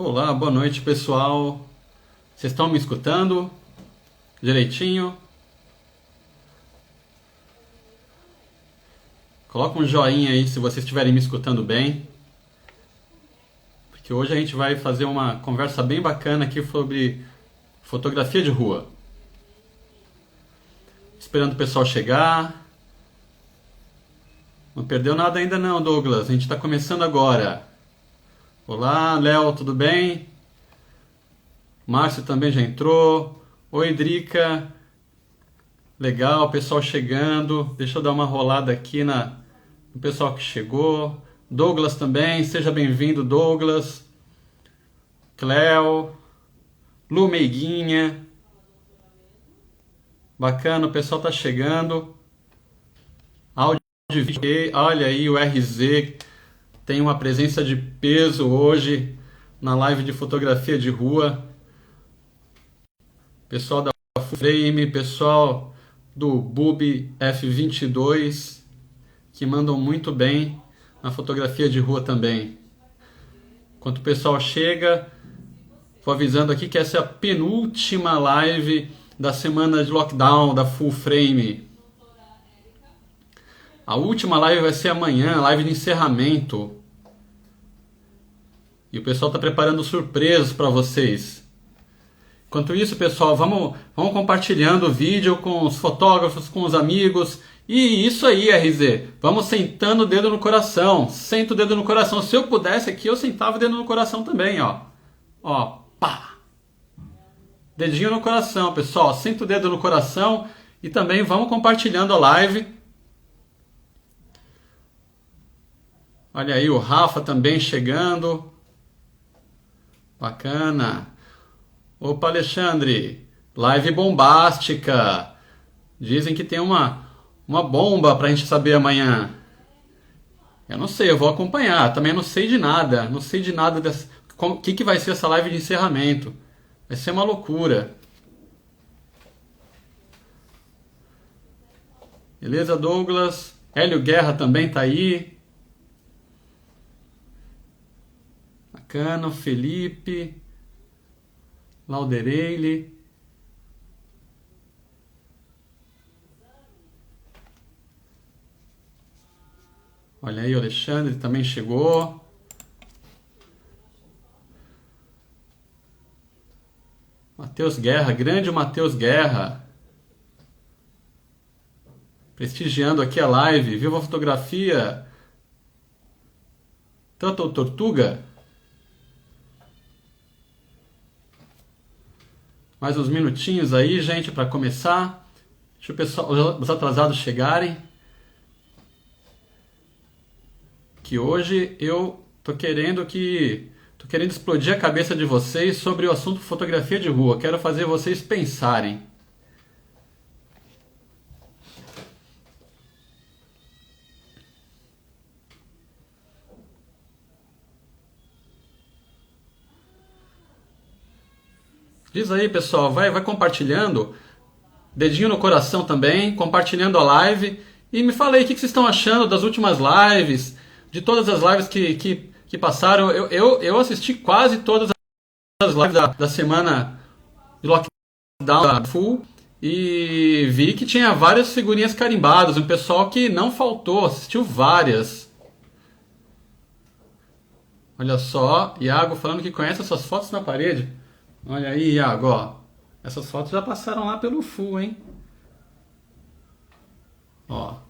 Olá, boa noite pessoal. Vocês estão me escutando direitinho? Coloca um joinha aí se vocês estiverem me escutando bem, porque hoje a gente vai fazer uma conversa bem bacana aqui sobre fotografia de rua. Esperando o pessoal chegar. Não perdeu nada ainda não, Douglas. A gente está começando agora. Olá, Léo, tudo bem? Márcio também já entrou. Oi, Drica. Legal, pessoal chegando. Deixa eu dar uma rolada aqui no pessoal que chegou. Douglas também, seja bem-vindo, Douglas. Cléo. Lu Meiguinha. Bacana, o pessoal tá chegando. Áudio e vídeo. Olha aí, o RZ tem uma presença de peso hoje na live de fotografia de rua. Pessoal da Full Frame, pessoal do Bub F22, que mandam muito bem na fotografia de rua também. Enquanto o pessoal chega, vou avisando aqui que essa é a penúltima live da semana de lockdown da Full Frame. A última live vai ser amanhã, live de encerramento. E o pessoal está preparando surpresas para vocês. Enquanto isso, pessoal, vamos compartilhando o vídeo com os fotógrafos, com os amigos. E isso aí, RZ. Vamos sentando o dedo no coração. Senta o dedo no coração. Se eu pudesse aqui, eu sentava o dedo no coração também, ó. Ó, pá. Dedinho no coração, pessoal. Senta o dedo no coração. E também vamos compartilhando a live. Olha aí, o Rafa também chegando. Bacana. Opa, Alexandre, live bombástica. Dizem que tem uma bomba pra gente saber amanhã. Eu não sei, eu vou acompanhar. Também não sei de nada. Não sei de nada dessa. O que vai ser essa live de encerramento? Vai ser uma loucura. Beleza, Douglas? Hélio Guerra também tá aí. Bacana, Felipe. Laudereile. Olha aí, o Alexandre também chegou. Matheus Guerra, grande Matheus Guerra. Prestigiando aqui a live. Viva a fotografia. Tanto Tortuga. Mais uns minutinhos aí, gente, para começar. Deixa o pessoal, os atrasados chegarem. Que hoje eu tô querendo explodir a cabeça de vocês sobre o assunto fotografia de rua. Quero fazer vocês pensarem. Diz aí, pessoal, vai compartilhando, dedinho no coração também, compartilhando a live e me fala aí o que vocês estão achando das últimas lives, de todas as lives que passaram. Eu assisti quase todas as lives da semana de lockdown da Full e vi que tinha várias figurinhas carimbadas, um pessoal que não faltou, assistiu várias. Olha só, Iago falando que conhece essas fotos na parede. Olha aí, Iago, ó. Essas fotos já passaram lá pelo Full, hein? Ó.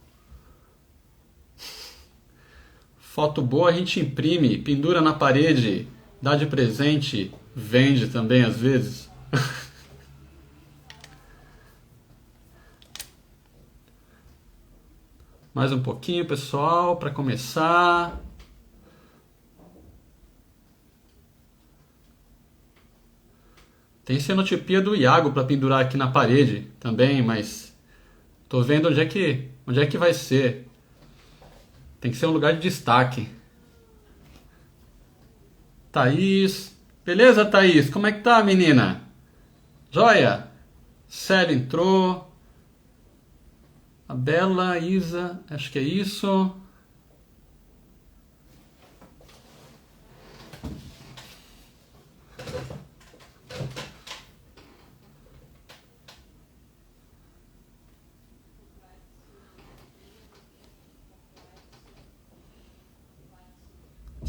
Foto boa a gente imprime, pendura na parede, dá de presente, vende também às vezes. Mais um pouquinho, pessoal, para começar. Tem cenotipia do Iago para pendurar aqui na parede também, mas tô vendo onde é que vai ser. Tem que ser um lugar de destaque. Thaís. Beleza, Thaís? Como é que tá, menina? Joia? Célia entrou. A Bela, Isa, acho que é isso.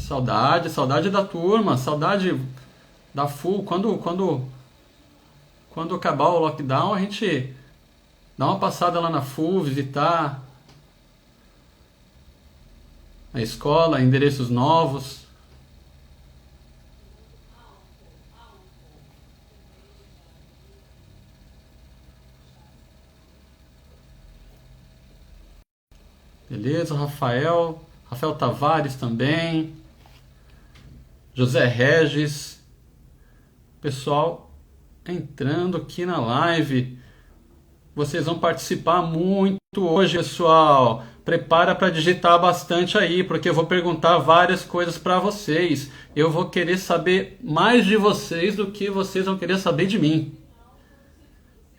Saudade, saudade da turma, saudade da full. Quando acabar o lockdown, a gente dá uma passada lá na full, visitar a escola, endereços novos. Beleza, Rafael Tavares também, José Regis, pessoal entrando aqui na live. Vocês vão participar muito hoje, pessoal. Prepara para digitar bastante aí, porque eu vou perguntar várias coisas para vocês. Eu vou querer saber mais de vocês do que vocês vão querer saber de mim.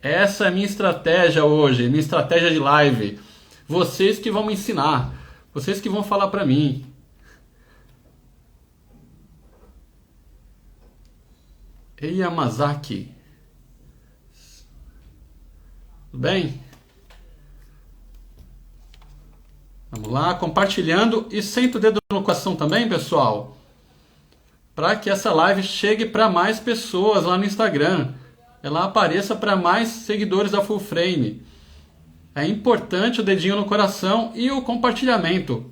Essa é a minha estratégia hoje, minha estratégia de live. Vocês que vão me ensinar, vocês que vão falar para mim. Ei, Yamazaki. Tudo bem? Vamos lá, compartilhando e senta o dedo no coração também, pessoal, para que essa live chegue para mais pessoas lá no Instagram. Ela apareça para mais seguidores da Full Frame. É importante o dedinho no coração e o compartilhamento.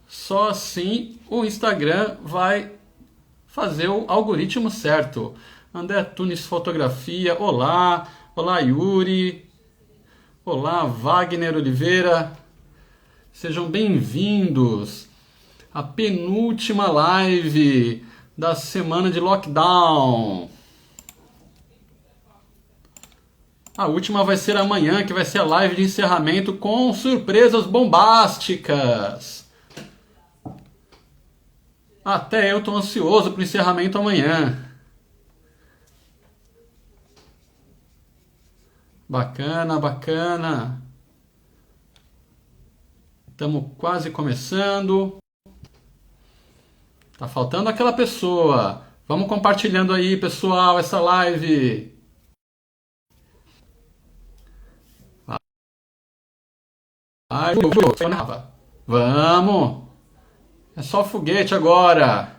Só assim o Instagram vai fazer o algoritmo certo. André Tunes Fotografia, olá. Olá, Yuri. Olá, Wagner Oliveira. Sejam bem-vindos à penúltima live da semana de lockdown. A última vai ser amanhã, que vai ser a live de encerramento com surpresas bombásticas. Até eu estou ansioso para o encerramento amanhã. Bacana, bacana. Estamos quase começando. Tá faltando aquela pessoa. Vamos compartilhando aí, pessoal, essa live. Vamos! É só foguete agora!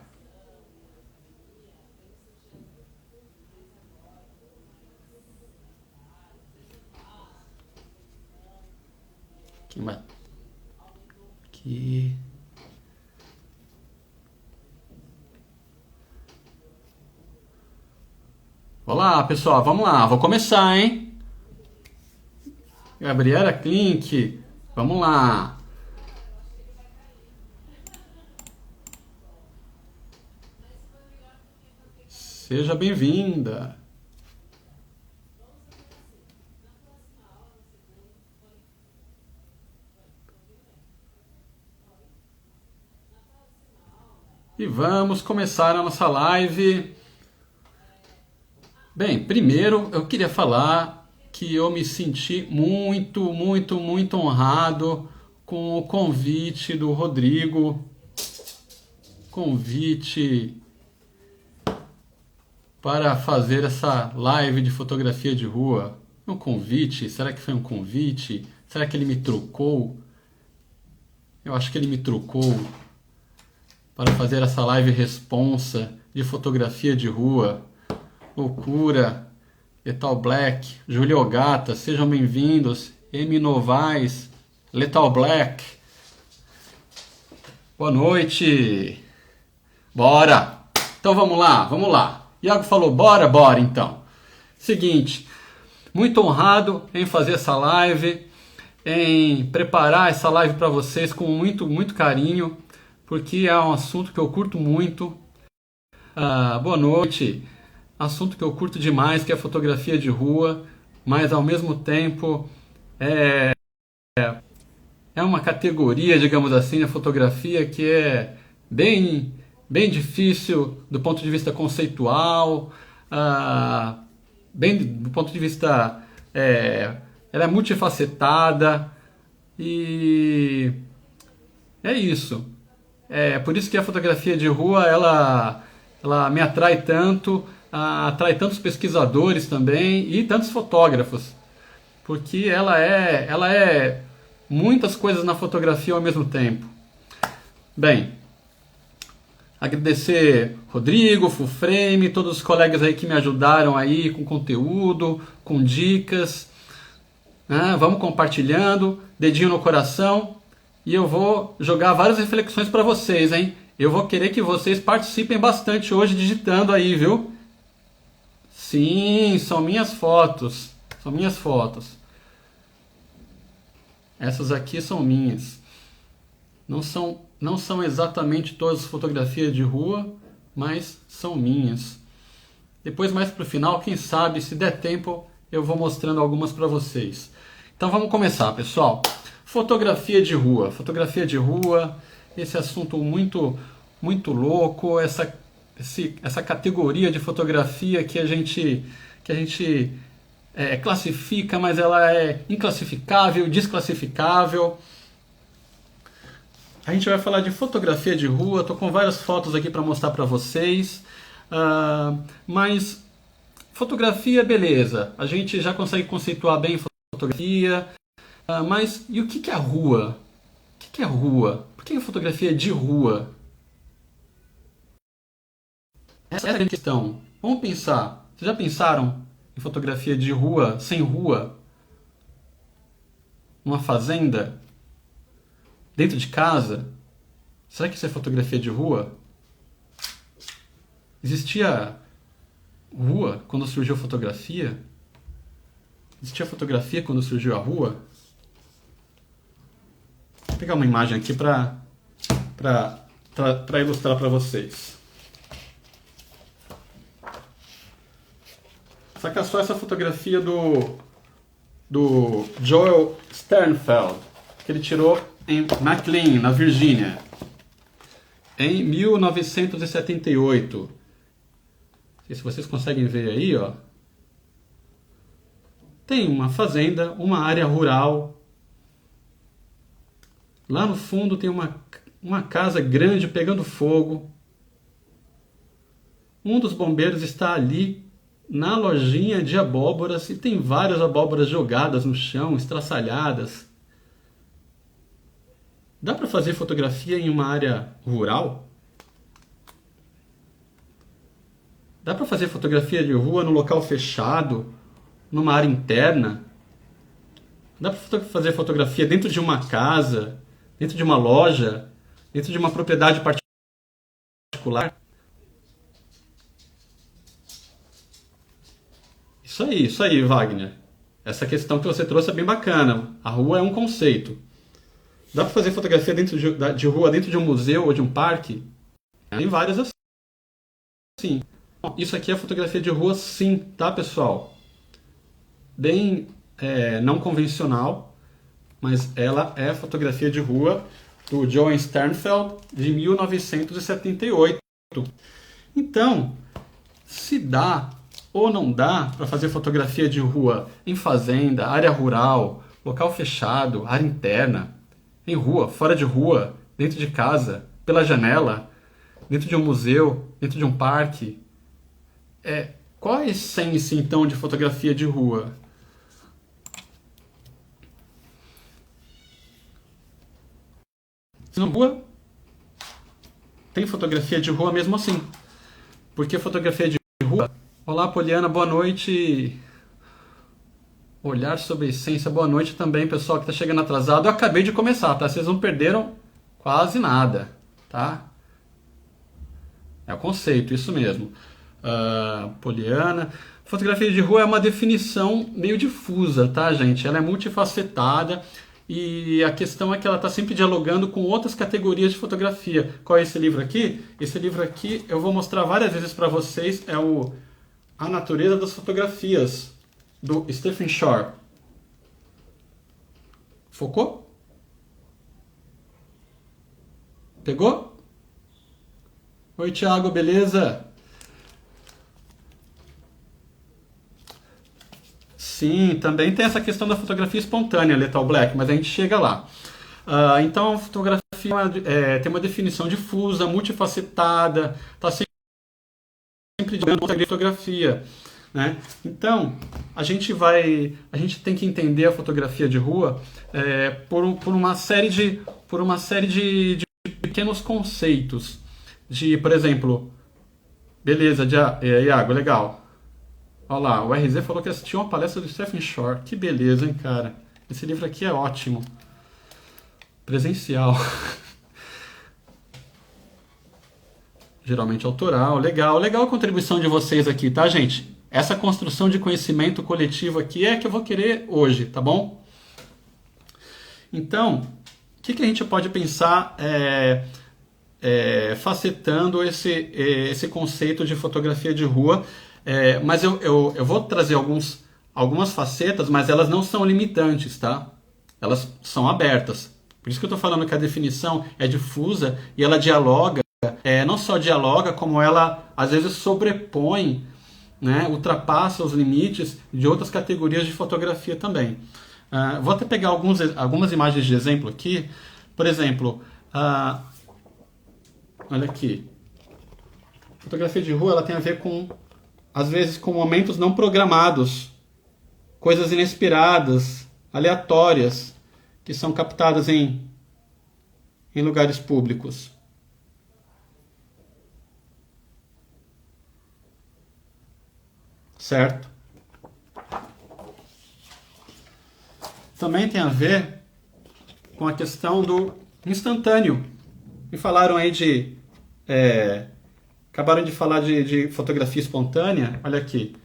Aqui. Olá, pessoal, vamos lá, vou começar, hein? Gabriela Klink, vamos lá. Seja bem-vinda. E vamos começar a nossa live. Bem, primeiro eu queria falar que eu me senti muito, muito, muito honrado com o convite do Rodrigo. Convite para fazer essa live de fotografia de rua. Um convite? Será que foi um convite? Será que ele me trucou? Eu acho que ele me trucou para fazer essa live responsa de fotografia de rua. Loucura, Lethal Black, Julio Gata, sejam bem-vindos. M Novaes, Lethal Black. Boa noite. Bora. Então vamos lá, vamos lá. Iago falou bora, bora então. Seguinte, muito honrado em fazer essa live, em preparar essa live para vocês com muito, muito carinho, porque é um assunto que eu curto muito. Boa noite. Assunto que eu curto demais, que é fotografia de rua, mas ao mesmo tempo é uma categoria, digamos assim, na fotografia que é bem, bem difícil do ponto de vista conceitual, bem do ponto de vista... ela é multifacetada e é isso. É por isso que a fotografia de rua ela me atrai tanto, atrai tantos pesquisadores também e tantos fotógrafos, porque ela é Muitas coisas na fotografia ao mesmo tempo. Bem, agradecer Rodrigo, Full Frame, todos os colegas aí que me ajudaram aí com conteúdo, com dicas. Vamos compartilhando, dedinho no coração, e eu vou jogar várias reflexões para vocês, hein? Eu vou querer que vocês participem bastante hoje digitando aí, viu? Sim, são minhas fotos. São minhas fotos. Essas aqui são minhas. Não são exatamente todas as fotografias de rua, mas são minhas. Depois, mais pro final, quem sabe, se der tempo, eu vou mostrando algumas para vocês. Então vamos começar, pessoal. Fotografia de rua. Fotografia de rua, esse assunto muito louco, essa categoria de fotografia que a gente classifica, mas ela é inclassificável, desclassificável. A gente vai falar de fotografia de rua. Estou com várias fotos aqui para mostrar para vocês. Mas fotografia, beleza. A gente já consegue conceituar bem fotografia. Mas e o que é rua? O que é rua? Por que é fotografia de rua? Essa é a questão. Vamos pensar. Vocês já pensaram em fotografia de rua, sem rua? Numa fazenda? Dentro de casa? Será que isso é fotografia de rua? Existia rua quando surgiu fotografia? Existia fotografia quando surgiu a rua? Vou pegar uma imagem aqui para ilustrar para vocês. Saca só essa fotografia do Joel Sternfeld, que ele tirou em McLean, na Virgínia, em 1978. Não sei se vocês conseguem ver aí, ó. Tem uma fazenda, uma área rural. Lá no fundo tem uma casa grande pegando fogo. Um dos bombeiros está ali na lojinha de abóboras e tem várias abóboras jogadas no chão, estraçalhadas. Dá para fazer fotografia em uma área rural? Dá para fazer fotografia de rua no local fechado, numa área interna? Dá para fazer fotografia dentro de uma casa, dentro de uma loja, dentro de uma propriedade particular? Isso aí, Wagner. Essa questão que você trouxe é bem bacana. A rua é um conceito. Dá para fazer fotografia dentro de rua, dentro de um museu ou de um parque? Tem várias assim. Isso aqui é fotografia de rua, sim, tá, pessoal? Bem não convencional, mas ela é fotografia de rua do Joel Sternfeld de 1978. Então, se dá ou não dá para fazer fotografia de rua em fazenda, área rural, local fechado, área interna, em rua, fora de rua, dentro de casa, pela janela, dentro de um museu, dentro de um parque. Qual a essência, então, de fotografia de rua? Se na rua, tem fotografia de rua mesmo assim. Porque fotografia de rua... Olá, Poliana, boa noite. Olhar sobre a essência, boa noite também, pessoal que está chegando atrasado. Eu acabei de começar, tá? Vocês não perderam quase nada, tá? É o conceito, isso mesmo. Poliana. Fotografia de rua é uma definição meio difusa, tá, gente? Ela é multifacetada e a questão é que ela está sempre dialogando com outras categorias de fotografia. Qual é esse livro aqui? Esse livro aqui eu vou mostrar várias vezes para vocês. É o A Natureza das Fotografias, do Stephen Shore. Focou? Pegou? Oi, Thiago, beleza? Sim, também tem essa questão da fotografia espontânea, Lethal Black, mas a gente chega lá. Então, a fotografia tem uma definição difusa, multifacetada, está sempre de fotografia. né? Então, a gente tem que entender a fotografia de rua por uma série de pequenos conceitos. Por exemplo, beleza, Iago, legal. Olha lá, o RZ falou que assistiu uma palestra do Stephen Shore. Que beleza, hein, cara? Esse livro aqui é ótimo. Presencial. Geralmente autoral. Legal, legal a contribuição de vocês aqui, tá, gente? Essa construção de conhecimento coletivo aqui é que eu vou querer hoje, tá bom? Então, o que a gente pode pensar facetando esse conceito de fotografia de rua? Mas eu vou trazer algumas facetas, mas elas não são limitantes, tá? Elas são abertas. Por isso que eu estou falando que a definição é difusa e ela dialoga, não só dialoga, como ela às vezes sobrepõe, né, ultrapassa os limites de outras categorias de fotografia também. Vou até pegar algumas imagens de exemplo aqui. Por exemplo, olha aqui. Fotografia de rua ela tem a ver às vezes com momentos não programados, coisas inesperadas, aleatórias, que são captadas em lugares públicos. Certo? Também tem a ver com a questão do instantâneo. Me falaram aí acabaram de falar de fotografia espontânea. Olha aqui.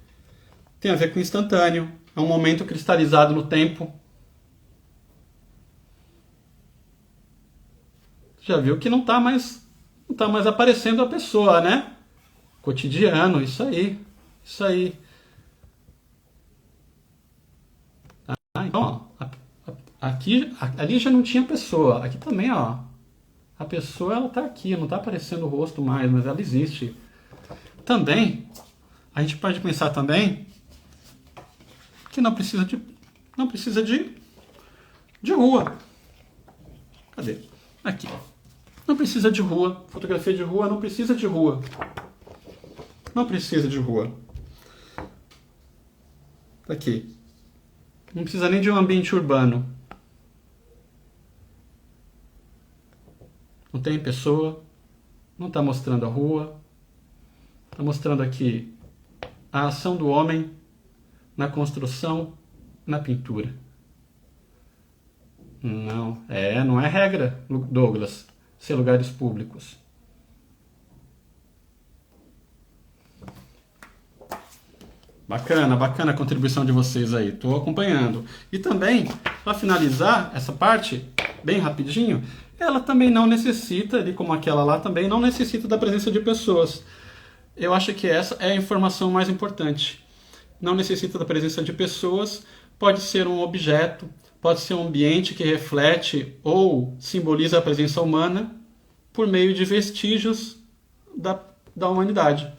Tem a ver com instantâneo. É um momento cristalizado no tempo. Já viu que não está mais aparecendo a pessoa, né? Cotidiano, isso aí. Isso aí. Então, ó, ali já não tinha pessoa. Aqui também, ó. A pessoa, ela tá aqui, não tá aparecendo o rosto mais, mas ela existe. Também, a gente pode pensar também que não precisa de rua. Cadê? Aqui. Não precisa de rua. Fotografia de rua não precisa de rua. Não precisa de rua. Tá aqui. Não precisa nem de um ambiente urbano. Não tem pessoa. Não está mostrando a rua. Está mostrando aqui a ação do homem na construção, na pintura. Não é regra, Douglas, ser lugares públicos. Bacana a contribuição de vocês aí, estou acompanhando. E também, para finalizar essa parte, bem rapidinho, ela também não necessita, ali como aquela lá também, não necessita da presença de pessoas. Eu acho que essa é a informação mais importante. Não necessita da presença de pessoas, pode ser um objeto, pode ser um ambiente que reflete ou simboliza a presença humana por meio de vestígios da humanidade.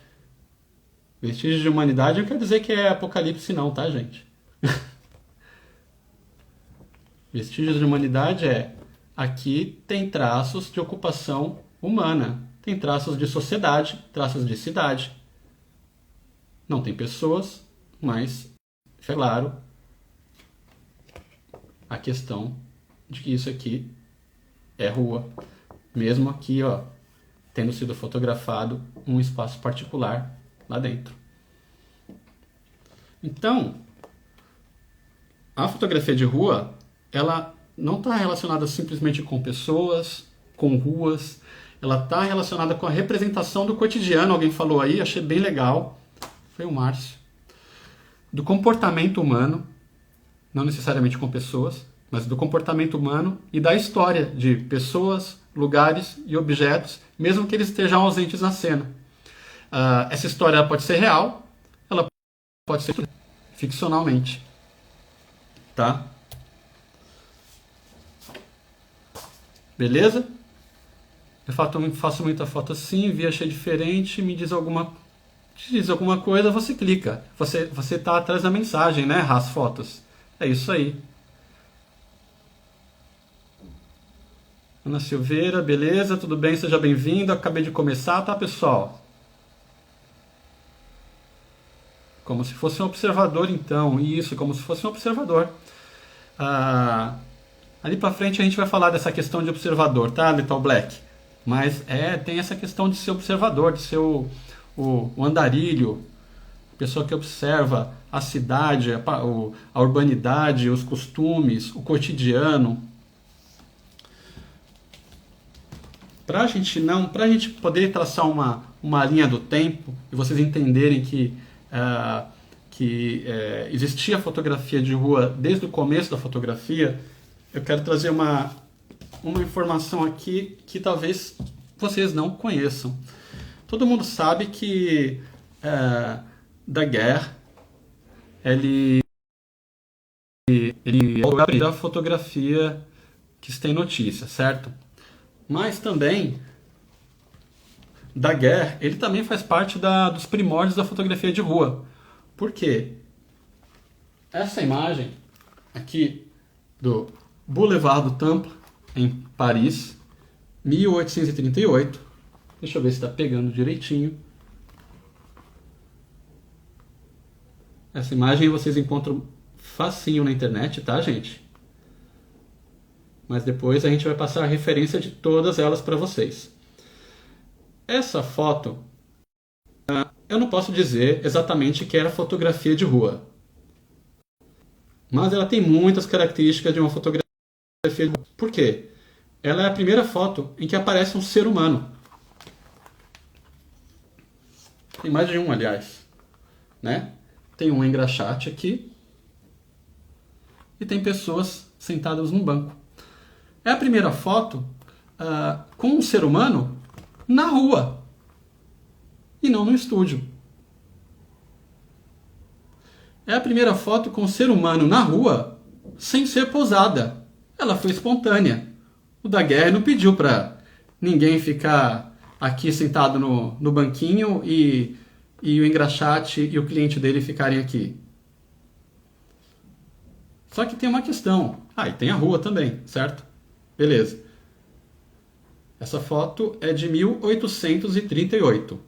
Vestígios de humanidade não quer dizer que é apocalipse não, tá, gente? Vestígios de humanidade aqui tem traços de ocupação humana, tem traços de sociedade, traços de cidade. Não tem pessoas, mas, é claro, a questão de que isso aqui é rua. Mesmo aqui, ó, tendo sido fotografado um espaço particular lá dentro. Então, a fotografia de rua, ela não está relacionada simplesmente com pessoas, com ruas, ela está relacionada com a representação do cotidiano, alguém falou aí, achei bem legal, foi o Márcio, do comportamento humano, não necessariamente com pessoas, mas do comportamento humano e da história de pessoas, lugares e objetos, mesmo que eles estejam ausentes na cena. Essa história pode ser real, ela pode ser ficcionalmente, tá? Beleza? Eu faço muita foto assim, vi, achei diferente, me diz alguma coisa, você clica. Você tá atrás da mensagem, né? As fotos. É isso aí. Ana Silveira, beleza? Tudo bem? Seja bem-vindo. Acabei de começar, tá, pessoal? Como se fosse um observador, então. Isso, como se fosse um observador. Ali pra frente a gente vai falar dessa questão de observador, tá, Little Black? Mas tem essa questão de ser observador, de ser o andarilho, a pessoa que observa a cidade, a urbanidade, os costumes, o cotidiano. Pra gente poder traçar uma linha do tempo e vocês entenderem que existia fotografia de rua desde o começo da fotografia, eu quero trazer uma informação aqui que talvez vocês não conheçam. Todo mundo sabe que Daguerre ele é a primeira fotografia que se tem notícia, certo? Mas também Daguerre, ele também faz parte dos primórdios da fotografia de rua. Por quê? Essa imagem aqui do Boulevard do Temple, em Paris, 1838. Deixa eu ver se está pegando direitinho. Essa imagem vocês encontram facinho na internet, tá, gente? Mas depois a gente vai passar a referência de todas elas para vocês. Essa foto, eu não posso dizer exatamente que era fotografia de rua. Mas ela tem muitas características de uma fotografia de rua. Por quê? Ela é a primeira foto em que aparece um ser humano. Tem mais de um, aliás. Né? Tem um engraxate aqui. E tem pessoas sentadas num banco. É a primeira foto com um ser humano na rua. E não no estúdio. É a primeira foto com o ser humano na rua sem ser posada. Ela foi espontânea. O Daguerre não pediu para ninguém ficar aqui sentado no banquinho e o engraxate e o cliente dele ficarem aqui. Só que tem uma questão. E tem a rua também, certo? Beleza. Essa foto é de 1838.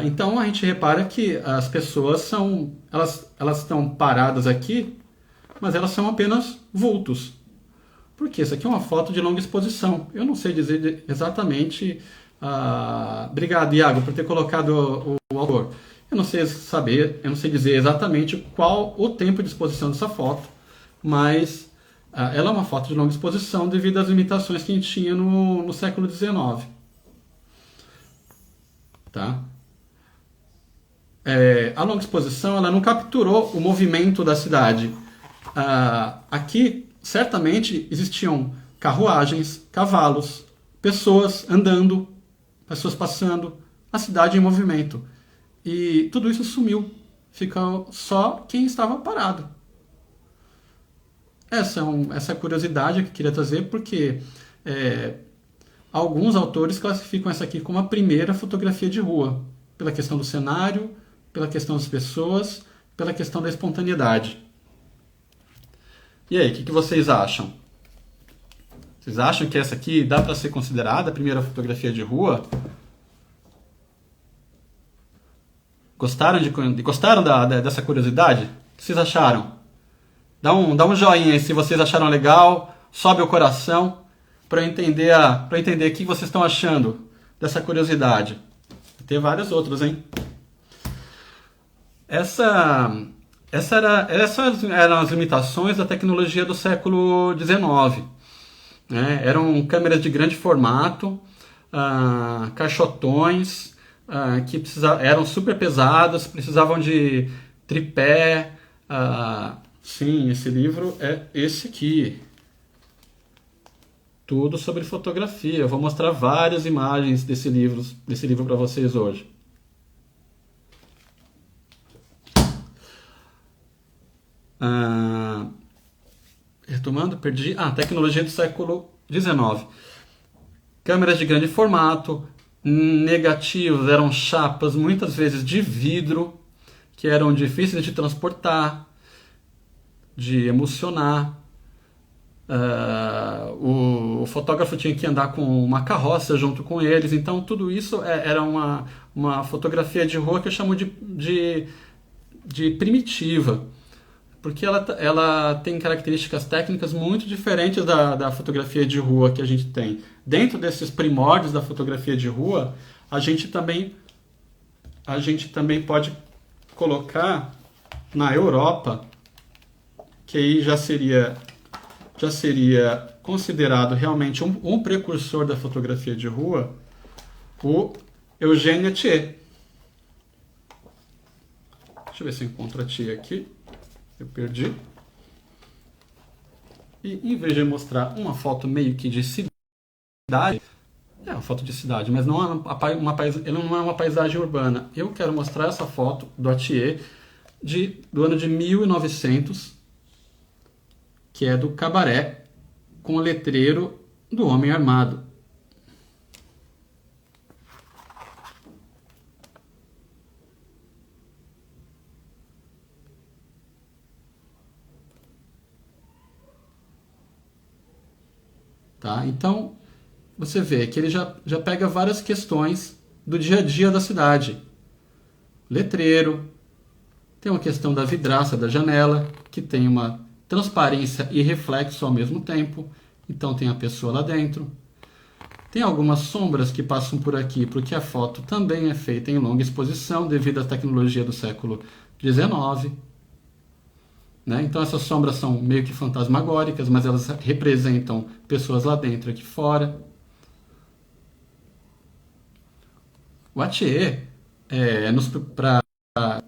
Então a gente repara que as pessoas elas estão paradas aqui, mas elas são apenas vultos. Porque isso aqui é uma foto de longa exposição. Eu não sei dizer exatamente. Obrigado, Iago, por ter colocado o autor. Eu não sei dizer exatamente qual o tempo de exposição dessa foto, mas ela é uma foto de longa exposição devido às limitações que a gente tinha no século XIX. Tá? A longa exposição ela não capturou o movimento da cidade. Aqui, certamente, existiam carruagens, cavalos, pessoas andando, pessoas passando, a cidade em movimento. E tudo isso sumiu. Ficou só quem estava parado. Essa curiosidade que eu queria trazer, porque alguns autores classificam essa aqui como a primeira fotografia de rua, pela questão do cenário, pela questão das pessoas, pela questão da espontaneidade. E aí, o que vocês acham? Vocês acham que essa aqui dá para ser considerada a primeira fotografia de rua? Gostaram dessa curiosidade? O que vocês acharam? Dá um joinha aí se vocês acharam legal, sobe o coração para eu entender o que vocês estão achando dessa curiosidade. Vai ter vários outros, hein? Essas eram as limitações da tecnologia do século XIX. Né? Eram câmeras de grande formato, caixotões, que eram super pesadas, precisavam de tripé. Sim, esse livro é esse aqui. Tudo sobre fotografia. Eu vou mostrar várias imagens desse livro para vocês hoje. Retomando, perdi. Tecnologia do século XIX. Câmeras de grande formato, negativos, eram chapas muitas vezes de vidro, que eram difíceis de transportar, de emulsionar. O fotógrafo tinha que andar com uma carroça junto com eles, então tudo isso era uma fotografia de rua que eu chamo de primitiva, porque ela tem características técnicas muito diferentes da fotografia de rua que a gente tem. Dentro desses primórdios da fotografia de rua, a gente também pode colocar na Europa, que aí já seria considerado realmente um precursor da fotografia de rua, o Eugène Attier. Deixa eu ver se eu encontro a Attier aqui. Eu perdi. E em vez de mostrar uma foto meio que de cidade, é uma foto de cidade, mas não é ele não é uma paisagem urbana. Eu quero mostrar essa foto do Attier do ano de 1900, que é do cabaré, com o letreiro do Homem Armado. Tá? Então, você vê que ele já pega várias questões do dia a dia da cidade. Letreiro, tem uma questão da vidraça da janela, que tem uma transparência e reflexo ao mesmo tempo, então tem a pessoa lá dentro. Tem algumas sombras que passam por aqui, porque a foto também é feita em longa exposição devido à tecnologia do século XIX. Né? Então essas sombras são meio que fantasmagóricas, mas elas representam pessoas lá dentro e aqui fora. O Attier,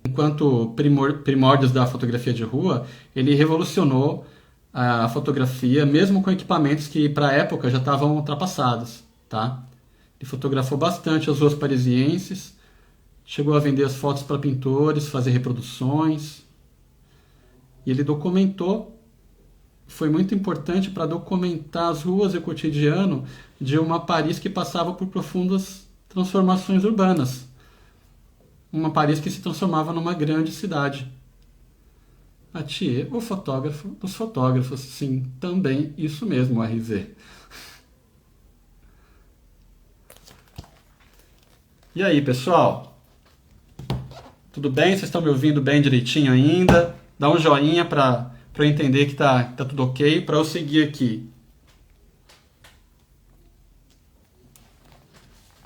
enquanto primórdios da fotografia de rua, ele revolucionou a fotografia, mesmo com equipamentos que para a época já estavam ultrapassados. Tá? Ele fotografou bastante as ruas parisienses, chegou a vender as fotos para pintores, fazer reproduções. E ele foi muito importante para documentar as ruas e o cotidiano de uma Paris que passava por profundas transformações urbanas. Uma Paris que se transformava numa grande cidade. Attier, o fotógrafo dos fotógrafos, sim, também isso mesmo, RZ. E aí, pessoal? Tudo bem? Vocês estão me ouvindo bem direitinho ainda? Dá um joinha para eu entender que tá tudo ok, para eu seguir aqui.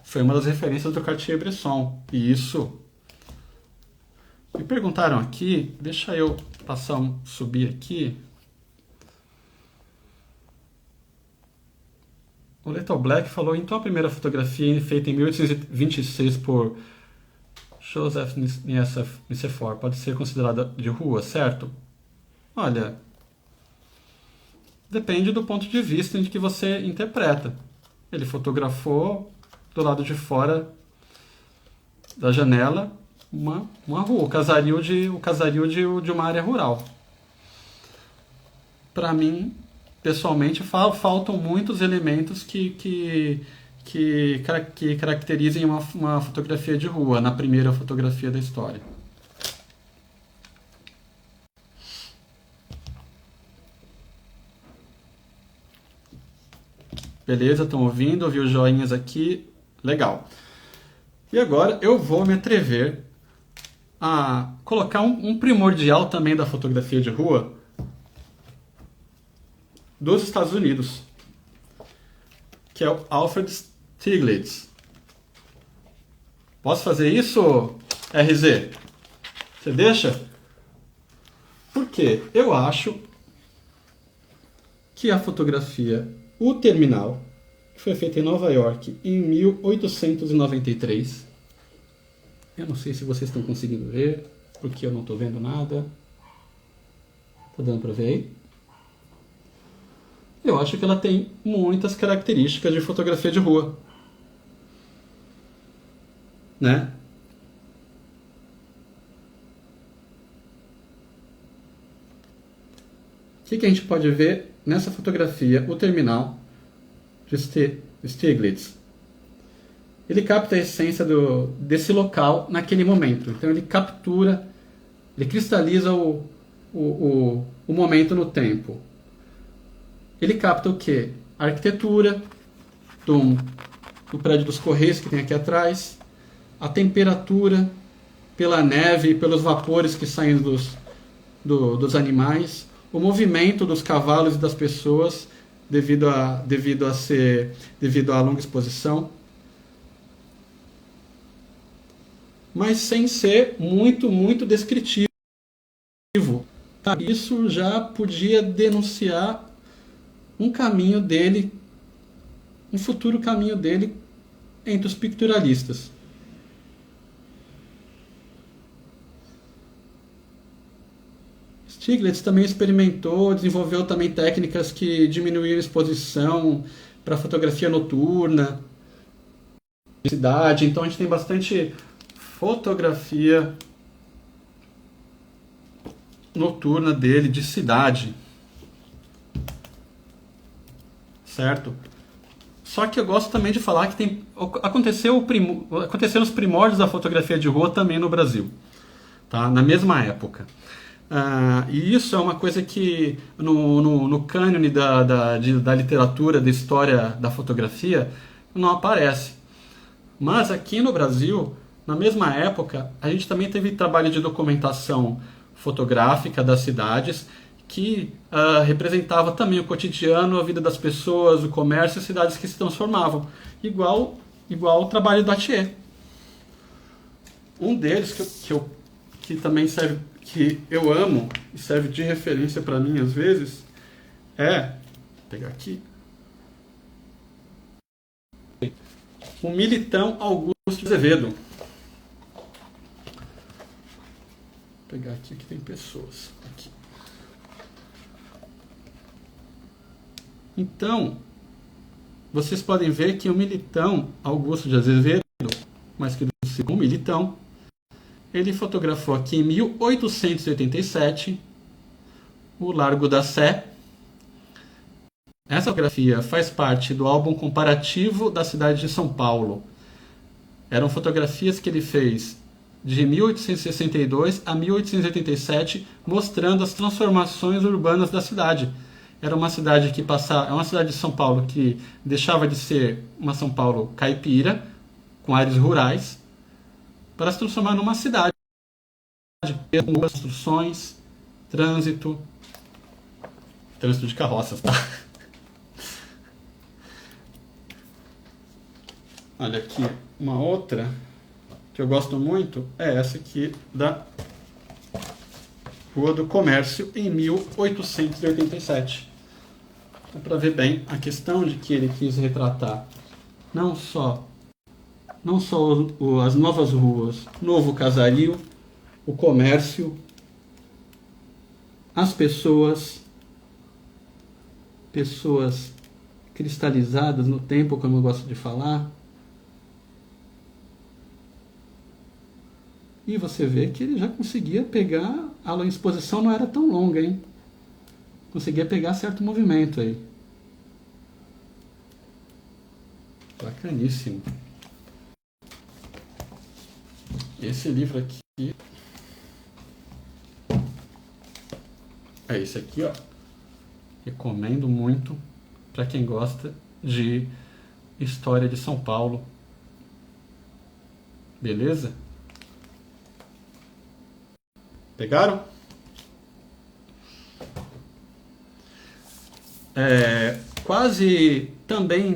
Foi uma das referências do Cartier-Bresson. E isso. Me perguntaram aqui, deixa eu subir aqui. O Little Black falou, então a primeira fotografia feita em 1826 por Joseph Nicephore pode ser considerada de rua, certo? Olha, depende do ponto de vista em que você interpreta. Ele fotografou do lado de fora da janela uma rua, o casario de uma área rural. Para mim, pessoalmente, faltam muitos elementos que caracterizem uma fotografia de rua, na primeira fotografia da história. Beleza, estão ouvindo? Ouvi os joinhas aqui. Legal. E agora eu vou me atrever a colocar um primordial também da fotografia de rua dos Estados Unidos, que é o Alfred Stieglitz. Posso fazer isso, RZ? Você deixa? Porque eu acho que a fotografia O Terminal, que foi feita em Nova York em 1893, eu não sei se vocês estão conseguindo ver, porque eu não estou vendo nada. Tá dando para ver aí? Eu acho que ela tem muitas características de fotografia de rua. Né? O que a gente pode ver nessa fotografia, O Terminal, de Stieglitz? Ele capta a essência desse local naquele momento. Então ele captura, ele cristaliza o momento no tempo. ele capta o quê? A arquitetura do, do prédio dos Correios que tem aqui atrás, a temperatura, pela neve e pelos vapores que saem dos animais, o movimento dos cavalos e das pessoas devido à longa exposição, mas sem ser muito descritivo. Isso já podia denunciar um caminho dele, um futuro caminho dele entre os pictorialistas. Stieglitz também experimentou, desenvolveu também técnicas que diminuíram a exposição para fotografia noturna, de cidade. Então a gente tem bastante fotografia noturna dele, de cidade. Certo? Só que eu gosto também de falar que aconteceu nos primórdios da fotografia de rua também no Brasil. Tá? Na mesma época. E isso é uma coisa que no cânone da literatura, da história da fotografia, não aparece. Mas aqui no Brasil, na mesma época, a gente também teve trabalho de documentação fotográfica das cidades que representava também o cotidiano, a vida das pessoas, o comércio e cidades que se transformavam. Igual o trabalho do Attier. Um deles que também serve, que eu amo e serve de referência para mim às vezes, vou pegar aqui, o Militão Augusto Azevedo. Vou pegar aqui que tem pessoas aqui. Então, vocês podem ver que o Militão Augusto de Azevedo, mais que como Militão, ele fotografou aqui em 1887 o Largo da Sé. Essa fotografia faz parte do álbum comparativo da cidade de São Paulo. Eram fotografias que ele fez de 1862 a 1887, mostrando as transformações urbanas da cidade. Era uma cidade é uma cidade de São Paulo que deixava de ser uma São Paulo caipira, com áreas rurais, para se transformar numa cidade, com construções, trânsito de carroças, tá? Olha aqui, uma outra que eu gosto muito é essa aqui da Rua do Comércio, em 1887. Dá para ver bem a questão de que ele quis retratar não só as novas ruas, novo casario, o comércio, as pessoas cristalizadas no tempo, como eu gosto de falar. E você vê que ele já conseguia pegar, a exposição não era tão longa, hein? Conseguia pegar certo movimento aí. Bacaníssimo. Esse livro aqui é esse aqui, ó. Recomendo muito para quem gosta de história de São Paulo. Beleza? Pegaram? Quase também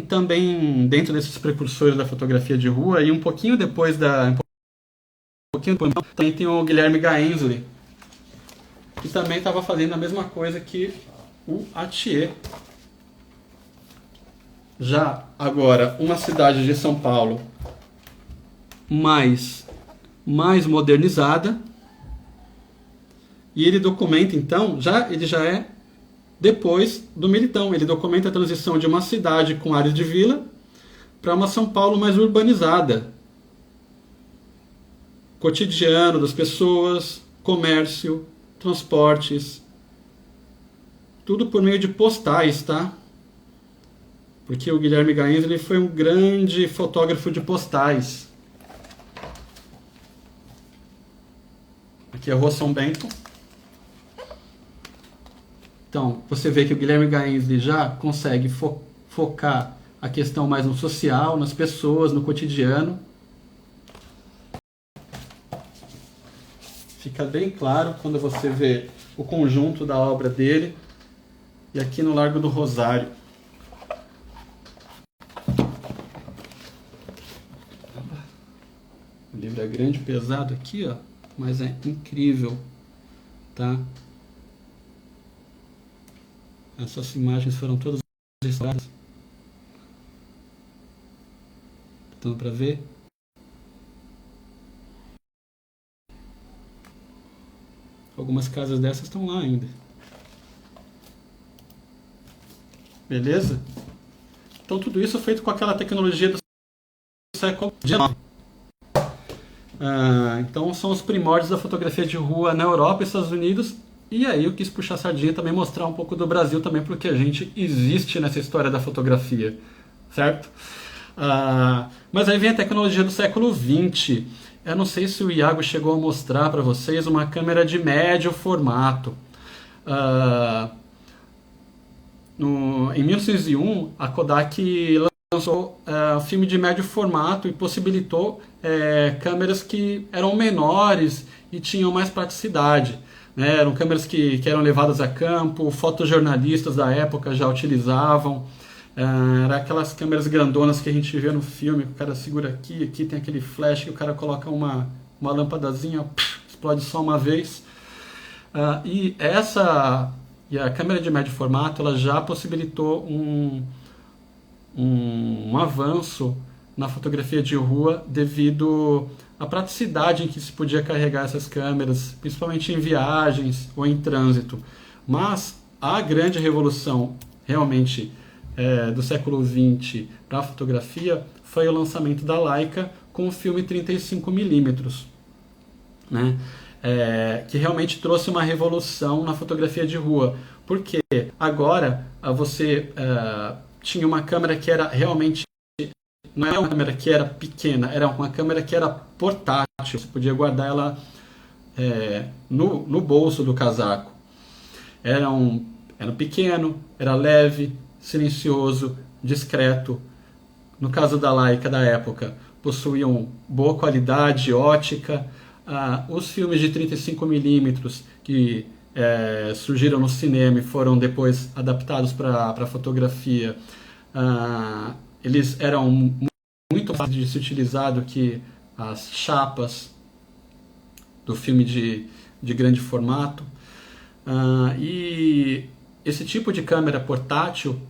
dentro desses precursores da fotografia de rua, e um pouquinho depois também tem o Guilherme Gaenzoli, que também estava fazendo a mesma coisa que o Attier. Já agora, uma cidade de São Paulo mais modernizada, e ele documenta, então, ele já é depois do Militão. Ele documenta a transição de uma cidade com áreas de vila para uma São Paulo mais urbanizada. Cotidiano das pessoas, comércio, transportes, tudo por meio de postais, tá? Porque o Guilherme Gaenzoli foi um grande fotógrafo de postais. Aqui é a Rua São Bento. Então, você vê que o Guilherme Gaensly já consegue focar a questão mais no social, nas pessoas, no cotidiano. Fica bem claro quando você vê o conjunto da obra dele. E aqui no Largo do Rosário. O livro é grande, pesado aqui, ó, mas é incrível, tá? Essas imagens foram todas registradas. Dando para ver? Algumas casas dessas estão lá ainda. Beleza? Então tudo isso é feito com aquela tecnologia do século XIX. Então são os primórdios da fotografia de rua na Europa e Estados Unidos. E aí eu quis puxar a sardinha e também mostrar um pouco do Brasil também, porque a gente existe nessa história da fotografia, certo? Mas aí vem a tecnologia do século XX. Eu não sei se o Iago chegou a mostrar para vocês uma câmera de médio formato. Em 1901, a Kodak lançou um filme de médio formato e possibilitou câmeras que eram menores e tinham mais praticidade. Né? Eram câmeras que eram levadas a campo, fotojornalistas da época já utilizavam. Era aquelas câmeras grandonas que a gente vê no filme, que o cara segura aqui tem aquele flash que o cara coloca uma lâmpadazinha, explode só uma vez. E a câmera de médio formato ela já possibilitou um avanço na fotografia de rua devido à praticidade em que se podia carregar essas câmeras, principalmente em viagens ou em trânsito. Mas a grande revolução realmente do século XX para a fotografia foi o lançamento da Leica com o filme 35mm, né? Que realmente trouxe uma revolução na fotografia de rua, porque agora você tinha uma câmera que era realmente, não era uma câmera que era pequena, era uma câmera que era portátil, você podia guardar ela no bolso do casaco. Era pequeno, era leve, silencioso, discreto. No caso da Leica da época, possuíam boa qualidade ótica. Os filmes de 35mm que surgiram no cinema e foram depois adaptados para a fotografia, eles eram muito fáceis de se utilizar do que as chapas do filme de grande formato. E esse tipo de câmera portátil,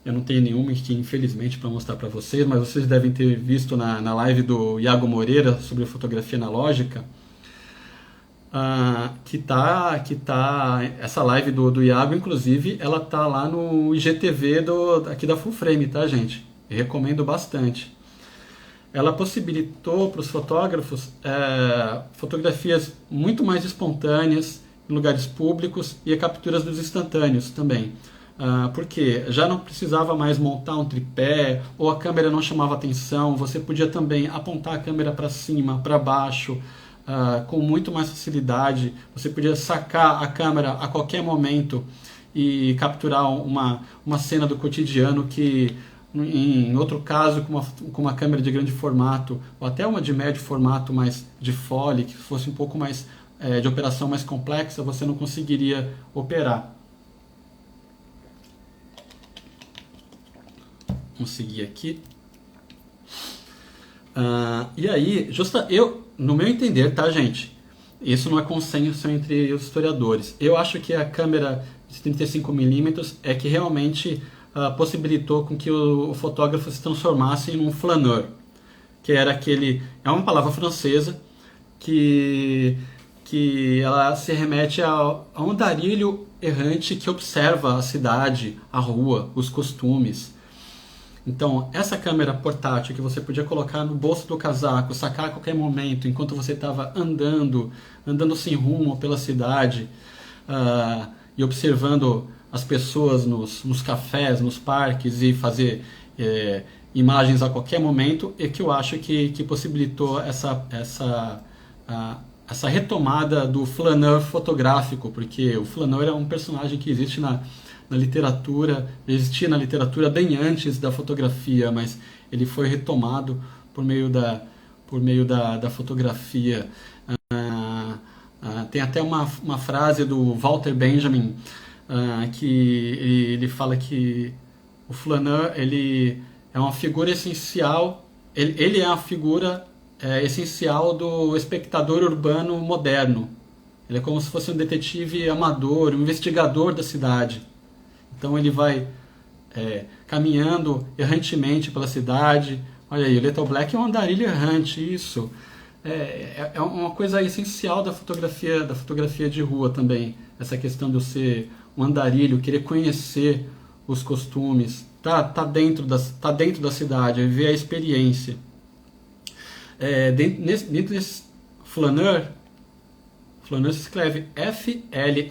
eu não tenho nenhuma aqui, infelizmente, para mostrar para vocês, mas vocês devem ter visto na live do Iago Moreira sobre fotografia analógica, essa live do Iago, inclusive, ela tá lá no IGTV aqui da Full Frame, tá, gente? Eu recomendo bastante. Ela possibilitou para os fotógrafos fotografias muito mais espontâneas em lugares públicos e capturas dos instantâneos também. Porque já não precisava mais montar um tripé ou a câmera não chamava atenção, você podia também apontar a câmera para cima, para baixo, com muito mais facilidade. Você podia sacar a câmera a qualquer momento e capturar uma cena do cotidiano que, em outro caso, com uma câmera de grande formato ou até uma de médio formato, mais de fole, que fosse um pouco mais de operação mais complexa, você não conseguiria operar. Vamos seguir aqui. E aí, no meu entender, tá, gente? Isso não é consenso entre os historiadores. Eu acho que a câmera de 35mm é que realmente possibilitou com que o fotógrafo se transformasse em um flaneur, que era é uma palavra francesa que ela se remete a um andarilho errante que observa a cidade, a rua, os costumes. Então, essa câmera portátil que você podia colocar no bolso do casaco, sacar a qualquer momento, enquanto você estava andando sem rumo pela cidade, e observando as pessoas nos cafés, nos parques, e fazer imagens a qualquer momento, é que eu acho que possibilitou essa retomada do flaneur fotográfico, porque o flaneur é um personagem que existe na literatura, existia na literatura bem antes da fotografia, mas ele foi retomado por meio da fotografia. Tem até uma frase do Walter Benjamin, que ele fala que o flaneur ele é uma figura essencial, ele é a figura essencial do espectador urbano moderno. Ele é como se fosse um detetive amador, um investigador da cidade. Então ele vai caminhando errantemente pela cidade. Olha aí, o Little Black é um andarilho errante, isso. É uma coisa essencial da fotografia de rua também. Essa questão de eu ser um andarilho, querer conhecer os costumes, tá dentro da cidade, viver a experiência. Dentro desse flaneur se escreve F-L-A-N-E-U-R.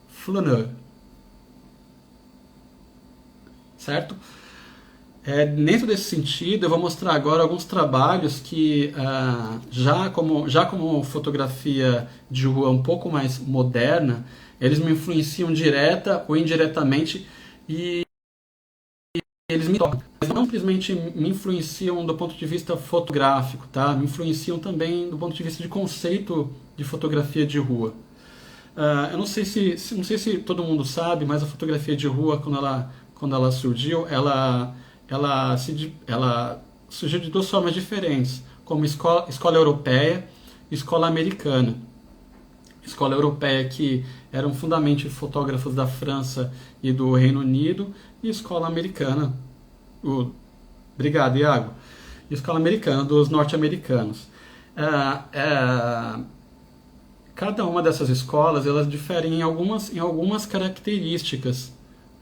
Flaneur. Certo? Dentro desse sentido, eu vou mostrar agora alguns trabalhos que, já como fotografia de rua um pouco mais moderna, eles me influenciam direta ou indiretamente e eles me tocam. Mas não simplesmente me influenciam do ponto de vista fotográfico, tá? Me influenciam também do ponto de vista de conceito de fotografia de rua. Eu não sei se todo mundo sabe, mas a fotografia de rua, quando ela surgiu, ela surgiu de duas formas diferentes, como escola europeia e escola americana. Escola europeia, que eram fundamentalmente fotógrafos da França e do Reino Unido, e escola americana, obrigado, Iago, escola americana, dos norte-americanos. Cada uma dessas escolas, elas diferem em algumas características,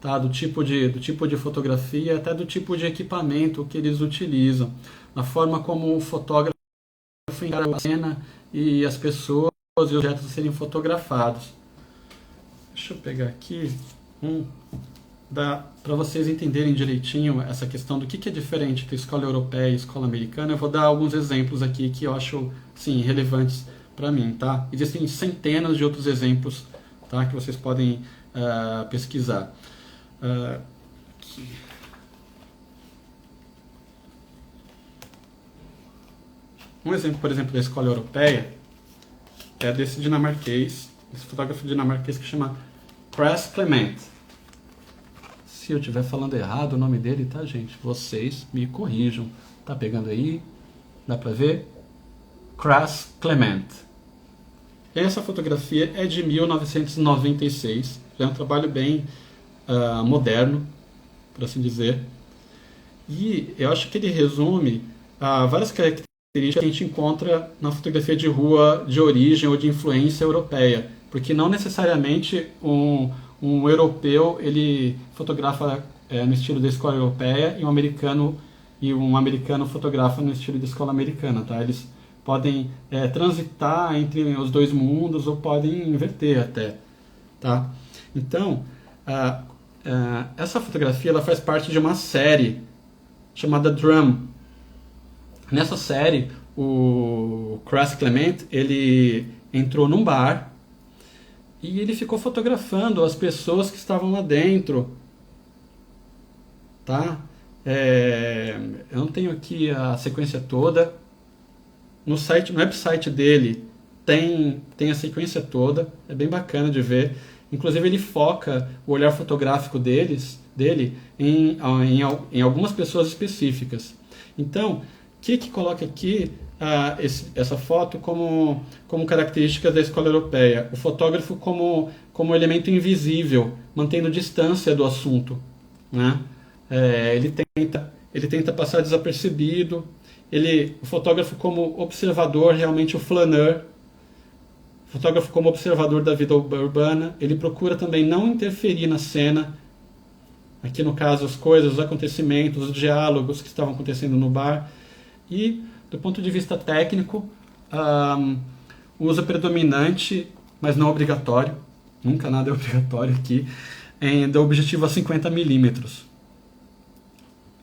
tá? Do tipo de fotografia, até do tipo de equipamento que eles utilizam, a forma como o fotógrafo encara a cena e as pessoas e os objetos a serem fotografados. Deixa eu pegar aqui para vocês entenderem direitinho essa questão do que é diferente entre escola europeia e escola americana. Eu vou dar alguns exemplos aqui que eu acho, sim, relevantes para mim, tá? Existem centenas de outros exemplos, tá, que vocês podem pesquisar. Um exemplo, por exemplo, da escola europeia é desse dinamarquês, esse fotógrafo dinamarquês que chama Cras Clement. Se eu estiver falando errado o nome dele, tá, gente? Vocês me corrijam. Tá pegando aí? Dá pra ver? Cras Clement. Essa fotografia é de 1996. Já é um trabalho bem moderno, por assim dizer. E eu acho que ele resume várias características que a gente encontra na fotografia de rua de origem ou de influência europeia, porque não necessariamente um europeu ele fotografa no estilo da escola europeia e um americano fotografa no estilo da escola americana, tá? Eles podem transitar entre os dois mundos ou podem inverter até, tá? Então essa fotografia ela faz parte de uma série chamada Drum. Nessa série, o Cras Clement, ele entrou num bar e ele ficou fotografando as pessoas que estavam lá dentro, tá? Eu não tenho aqui a sequência toda. No website dele tem a sequência toda, é bem bacana de ver. Inclusive ele foca o olhar fotográfico dele em algumas pessoas específicas. Então, o que coloca aqui essa foto como característica da escola europeia? O fotógrafo como elemento invisível, mantendo distância do assunto, né? Ele tenta passar desapercebido. O fotógrafo como observador, realmente o flaneur. O fotógrafo como observador da vida urbana. Ele procura também não interferir na cena. Aqui no caso as coisas, os acontecimentos, os diálogos que estavam acontecendo no bar. E, do ponto de vista técnico, o uso predominante, mas não obrigatório, nunca nada é obrigatório aqui, do objetivo a 50 mm.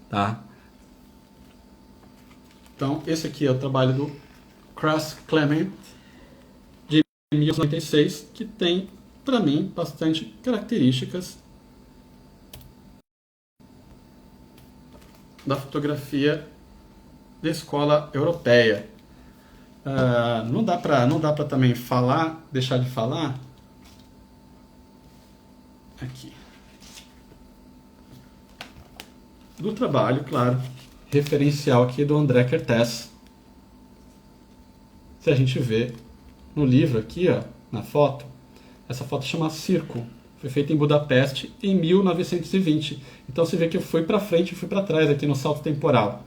Tá? Então, esse aqui é o trabalho do Cras Clement, de 1996, que tem, para mim, bastante características da fotografia da escola europeia. Não dá para também deixar de falar aqui do trabalho, claro, referencial aqui do André Kertész. Se a gente vê no livro aqui, ó, na foto, essa foto chama Circo, foi feita em Budapeste em 1920. Então você vê que eu fui para frente e fui para trás aqui no salto temporal.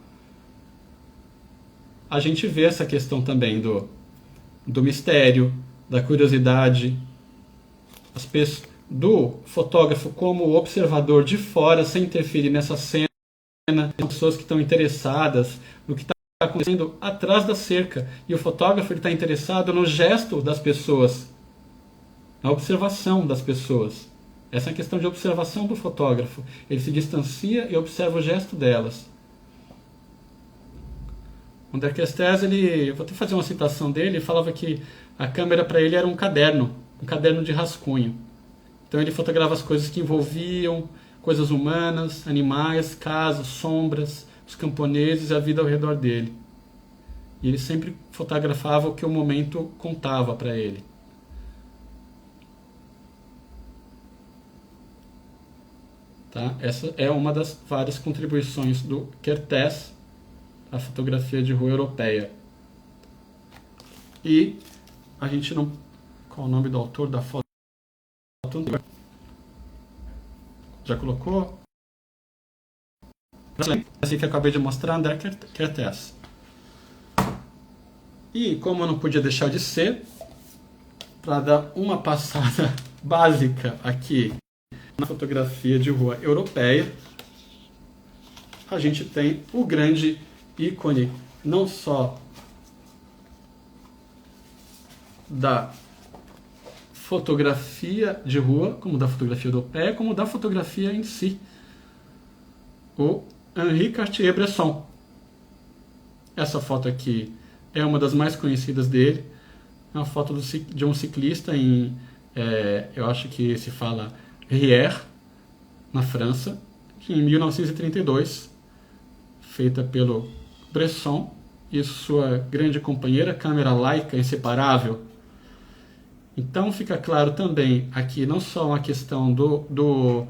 A gente vê essa questão também do mistério, da curiosidade, do fotógrafo como observador de fora, sem interferir nessa cena, pessoas que estão interessadas no que está acontecendo atrás da cerca. E o fotógrafo está interessado no gesto das pessoas, na observação das pessoas. Essa é a questão de observação do fotógrafo. Ele se distancia e observa o gesto delas. O André Kertész, vou até fazer uma citação dele, ele falava que a câmera para ele era um caderno de rascunho. Então ele fotografava as coisas que envolviam coisas humanas, animais, casas, sombras, os camponeses e a vida ao redor dele. E ele sempre fotografava o que o momento contava para ele. Tá? Essa é uma das várias contribuições do Kertész à fotografia de rua europeia. E a gente não... Qual é o nome do autor da foto? Já colocou? Esse que eu acabei de mostrar, André Kertész. E como eu não podia deixar de ser, para dar uma passada básica aqui na fotografia de rua europeia, a gente tem o grande ícone não só da fotografia de rua, como da fotografia europeia, como da fotografia em si, o Henri Cartier-Bresson. Essa foto aqui é uma das mais conhecidas dele, é uma foto de um ciclista eu acho que se fala Rière, na França, em 1932, feita pelo Bresson e sua grande companheira, câmera Leica inseparável. Então fica claro também aqui não só uma questão do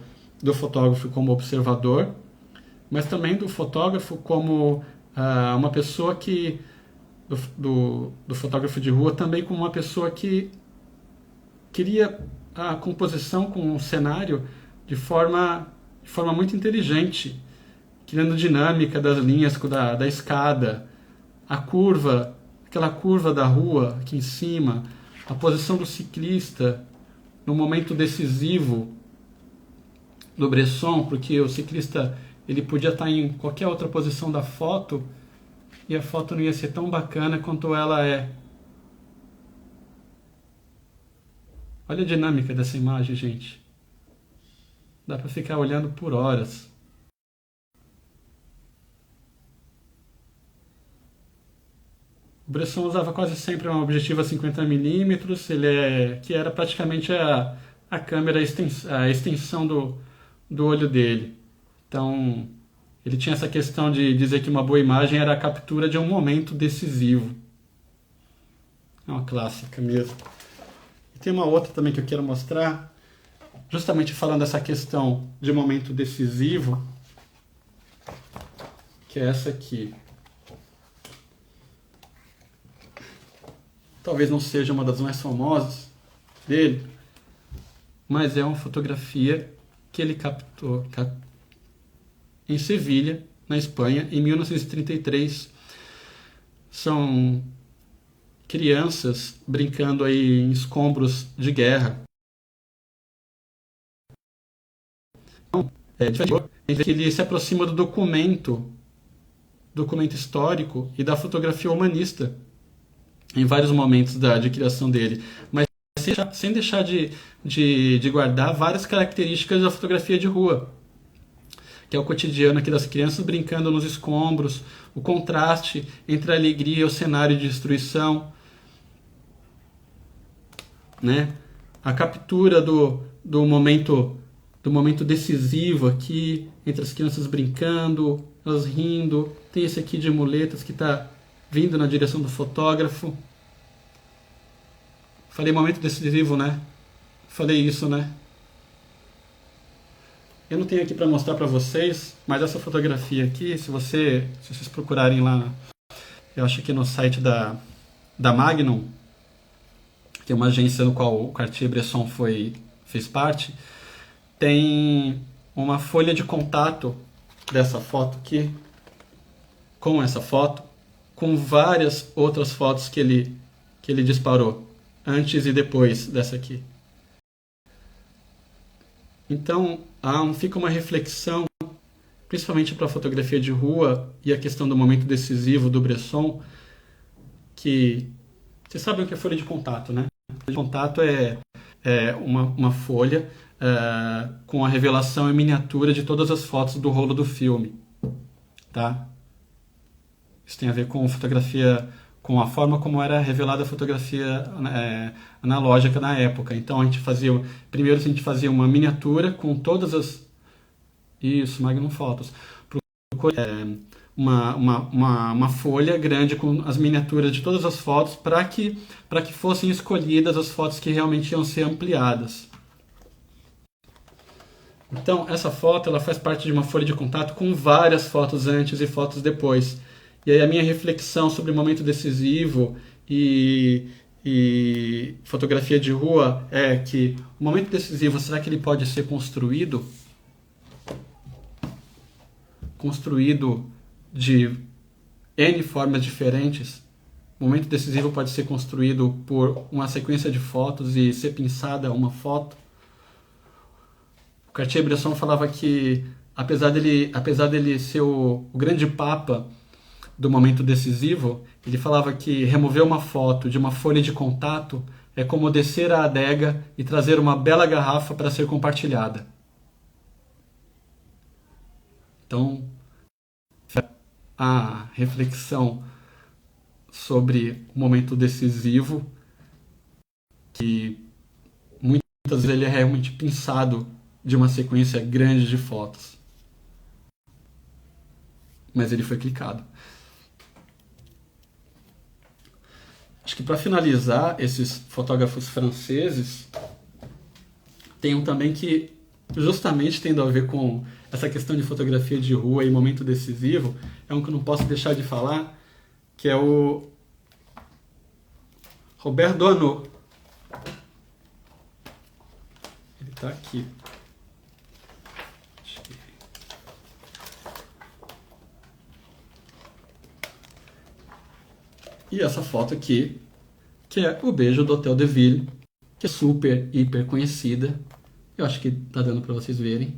fotógrafo como observador, mas também do fotógrafo como uma pessoa que... do fotógrafo de rua também como uma pessoa que queria a composição com o cenário de forma muito inteligente, criando dinâmica das linhas da escada, aquela curva da rua aqui em cima, a posição do ciclista no momento decisivo do Bresson, porque o ciclista ele podia estar em qualquer outra posição da foto e a foto não ia ser tão bacana quanto ela é. Olha a dinâmica dessa imagem, gente. Dá para ficar olhando por horas. O Bresson usava quase sempre um objetivo a 50mm, que era praticamente a câmera, a extensão do olho dele. Então, ele tinha essa questão de dizer que uma boa imagem era a captura de um momento decisivo. É uma clássica mesmo. E tem uma outra também que eu quero mostrar, justamente falando dessa questão de momento decisivo, que é essa aqui. Talvez não seja uma das mais famosas dele, mas é uma fotografia que ele captou em Sevilha, na Espanha, em 1933. São crianças brincando aí em escombros de guerra. Então, que ele se aproxima do documento histórico e da fotografia humanista em vários momentos de criação dele, mas sem deixar de guardar várias características da fotografia de rua, que é o cotidiano aqui das crianças brincando nos escombros, o contraste entre a alegria e o cenário de destruição, né? A captura do momento decisivo aqui, entre as crianças brincando, elas rindo. Tem esse aqui de muletas que está vindo na direção do fotógrafo. Falei momento decisivo, né? Falei isso, né? Eu não tenho aqui para mostrar para vocês, mas essa fotografia aqui, se vocês procurarem lá, eu acho que no site da Magnum, que é uma agência no qual o Cartier-Bresson fez parte, tem uma folha de contato dessa foto aqui, com essa foto, com várias outras fotos que ele disparou, antes e depois dessa aqui. Então, fica uma reflexão, principalmente para a fotografia de rua e a questão do momento decisivo do Bresson, que vocês sabem o que é folha de contato, né? Folha de contato é uma folha com a revelação em miniatura de todas as fotos do rolo do filme, tá? Isso tem a ver com fotografia, com a forma como era revelada a fotografia analógica na época. Então primeiro a gente fazia uma miniatura com todas as... Isso, Magnum Photos. Uma folha grande com as miniaturas de todas as fotos para que fossem escolhidas as fotos que realmente iam ser ampliadas. Então, essa foto ela faz parte de uma folha de contato com várias fotos antes e fotos depois. E aí a minha reflexão sobre o momento decisivo e fotografia de rua é que o momento decisivo, será que ele pode ser construído de N formas diferentes? O momento decisivo pode ser construído por uma sequência de fotos e ser pinçada uma foto. O Cartier-Bresson falava que, apesar dele ser o grande papa do momento decisivo, ele falava que remover uma foto de uma folha de contato é como descer a adega e trazer uma bela garrafa para ser compartilhada. Então, a reflexão sobre o momento decisivo, que muitas vezes ele é realmente pinçado de uma sequência grande de fotos. Mas ele foi clicado. Acho que para finalizar, esses fotógrafos franceses, tem um também que, justamente tendo a ver com essa questão de fotografia de rua e momento decisivo, é um que eu não posso deixar de falar, que é o Robert Doisneau. Ele está aqui. E essa foto aqui, que é o beijo do Hotel de Ville, que é super, hiper conhecida. Eu acho que tá dando para vocês verem.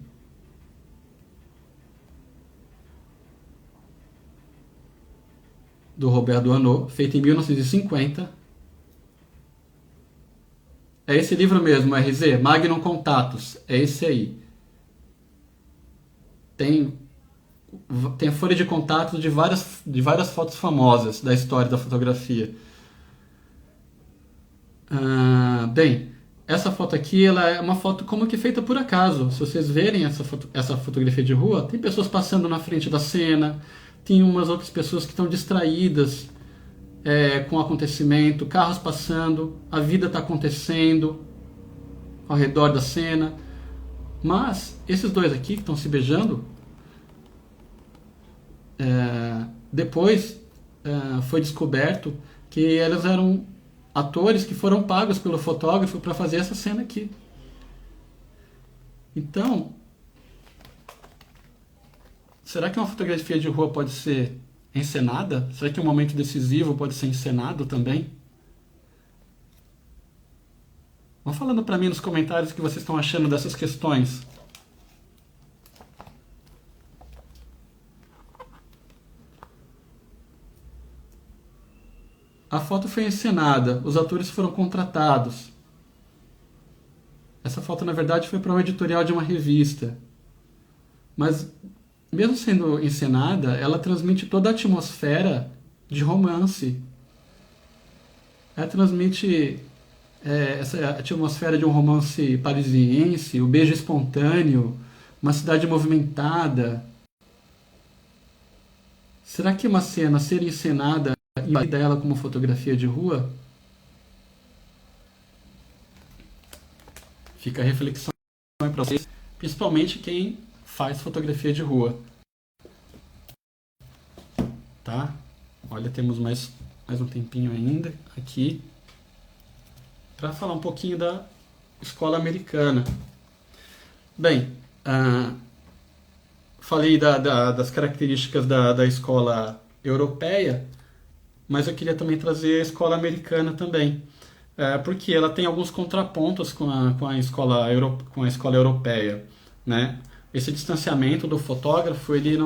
Do Robert Doisneau, feito em 1950. É esse livro mesmo, RZ, Magnum Contatos. É esse aí. Tem a folha de contato de várias fotos famosas da história da fotografia. Bem, essa foto aqui ela é uma foto como que feita por acaso. Se vocês verem essa fotografia de rua, tem pessoas passando na frente da cena, tem umas outras pessoas que estão distraídas com o acontecimento, carros passando, a vida está acontecendo ao redor da cena. Mas esses dois aqui que estão se beijando, depois foi descoberto que eles eram atores que foram pagos pelo fotógrafo para fazer essa cena aqui. Então, será que uma fotografia de rua pode ser encenada? Será que um momento decisivo pode ser encenado também? Vão falando para mim nos comentários o que vocês estão achando dessas questões. A foto foi encenada, os atores foram contratados. Essa foto, na verdade, foi para um editorial de uma revista. Mas mesmo sendo encenada, ela transmite toda a atmosfera de romance. Ela transmite essa atmosfera de um romance parisiense, o beijo espontâneo, uma cidade movimentada. Será que uma cena ser encenada invalida ela como fotografia de rua? Fica a reflexão para vocês, principalmente quem faz fotografia de rua. Tá? Olha, temos mais um tempinho ainda aqui para falar um pouquinho da escola americana. Bem, falei das características da escola europeia, mas eu queria também trazer a escola americana também, porque ela tem alguns contrapontos com a escola europeia, né? Esse distanciamento do fotógrafo, ele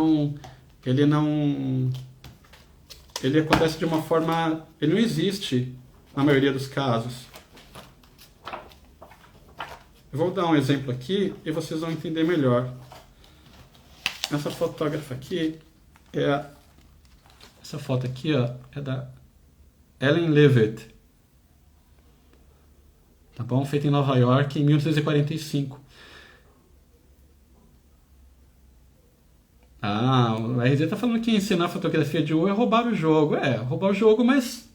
acontece de uma forma, ele não existe na maioria dos casos. Eu vou dar um exemplo aqui e vocês vão entender melhor. Essa fotógrafa aqui essa foto aqui, ó, é da Ellen Leavitt, tá bom? Feita em Nova York em 1945. O RZ tá falando que ensinar fotografia de rua é roubar o jogo. Roubar o jogo, mas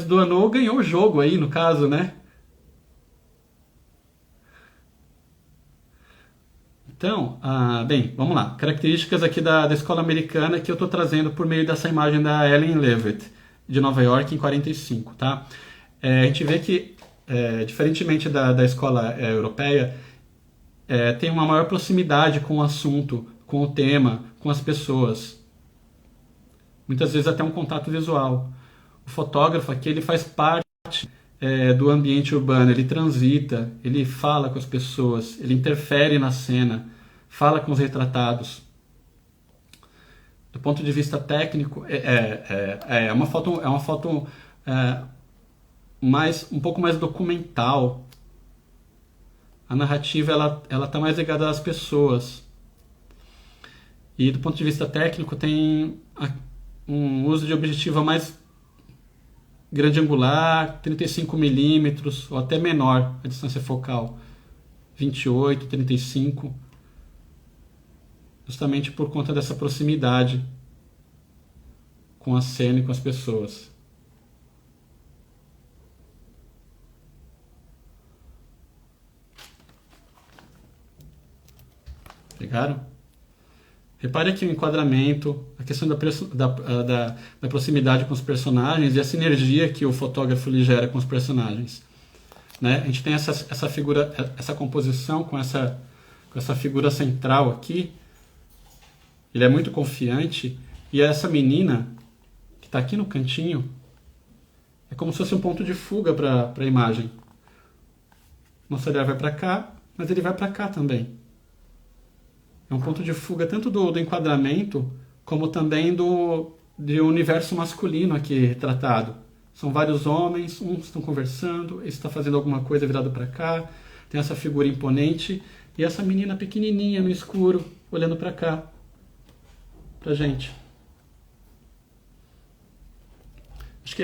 Doanou ganhou o jogo aí, no caso, né? Então, bem, vamos lá. Características aqui da escola americana que eu estou trazendo por meio dessa imagem da Ellen Leavitt, de Nova York, em 45, tá? A gente vê que, diferentemente da escola europeia, tem uma maior proximidade com o assunto, com o tema, com as pessoas. Muitas vezes até um contato visual. O fotógrafo aqui, ele faz parte do ambiente urbano, ele transita, ele fala com as pessoas, ele interfere na cena, fala com os retratados. Do ponto de vista técnico, é uma foto um pouco mais documental. A narrativa ela está mais ligada às pessoas. E do ponto de vista técnico, tem um uso de objetivo mais grande angular, 35 milímetros ou até menor a distância focal, 28, 35, justamente por conta dessa proximidade com a cena e com as pessoas. Pegaram? Repare aqui o enquadramento, a questão da proximidade com os personagens e a sinergia que o fotógrafo lhe gera com os personagens. Né? A gente tem essa figura, essa composição com essa figura central aqui. Ele é muito confiante. E essa menina, que está aqui no cantinho, é como se fosse um ponto de fuga para a imagem. O nosso olhar vai para cá, mas ele vai para cá também. É um ponto de fuga tanto do enquadramento, como também do universo masculino aqui retratado. São vários homens, uns estão conversando, esse está fazendo alguma coisa virado para cá, tem essa figura imponente, e essa menina pequenininha no escuro, olhando para cá, pra gente. Acho que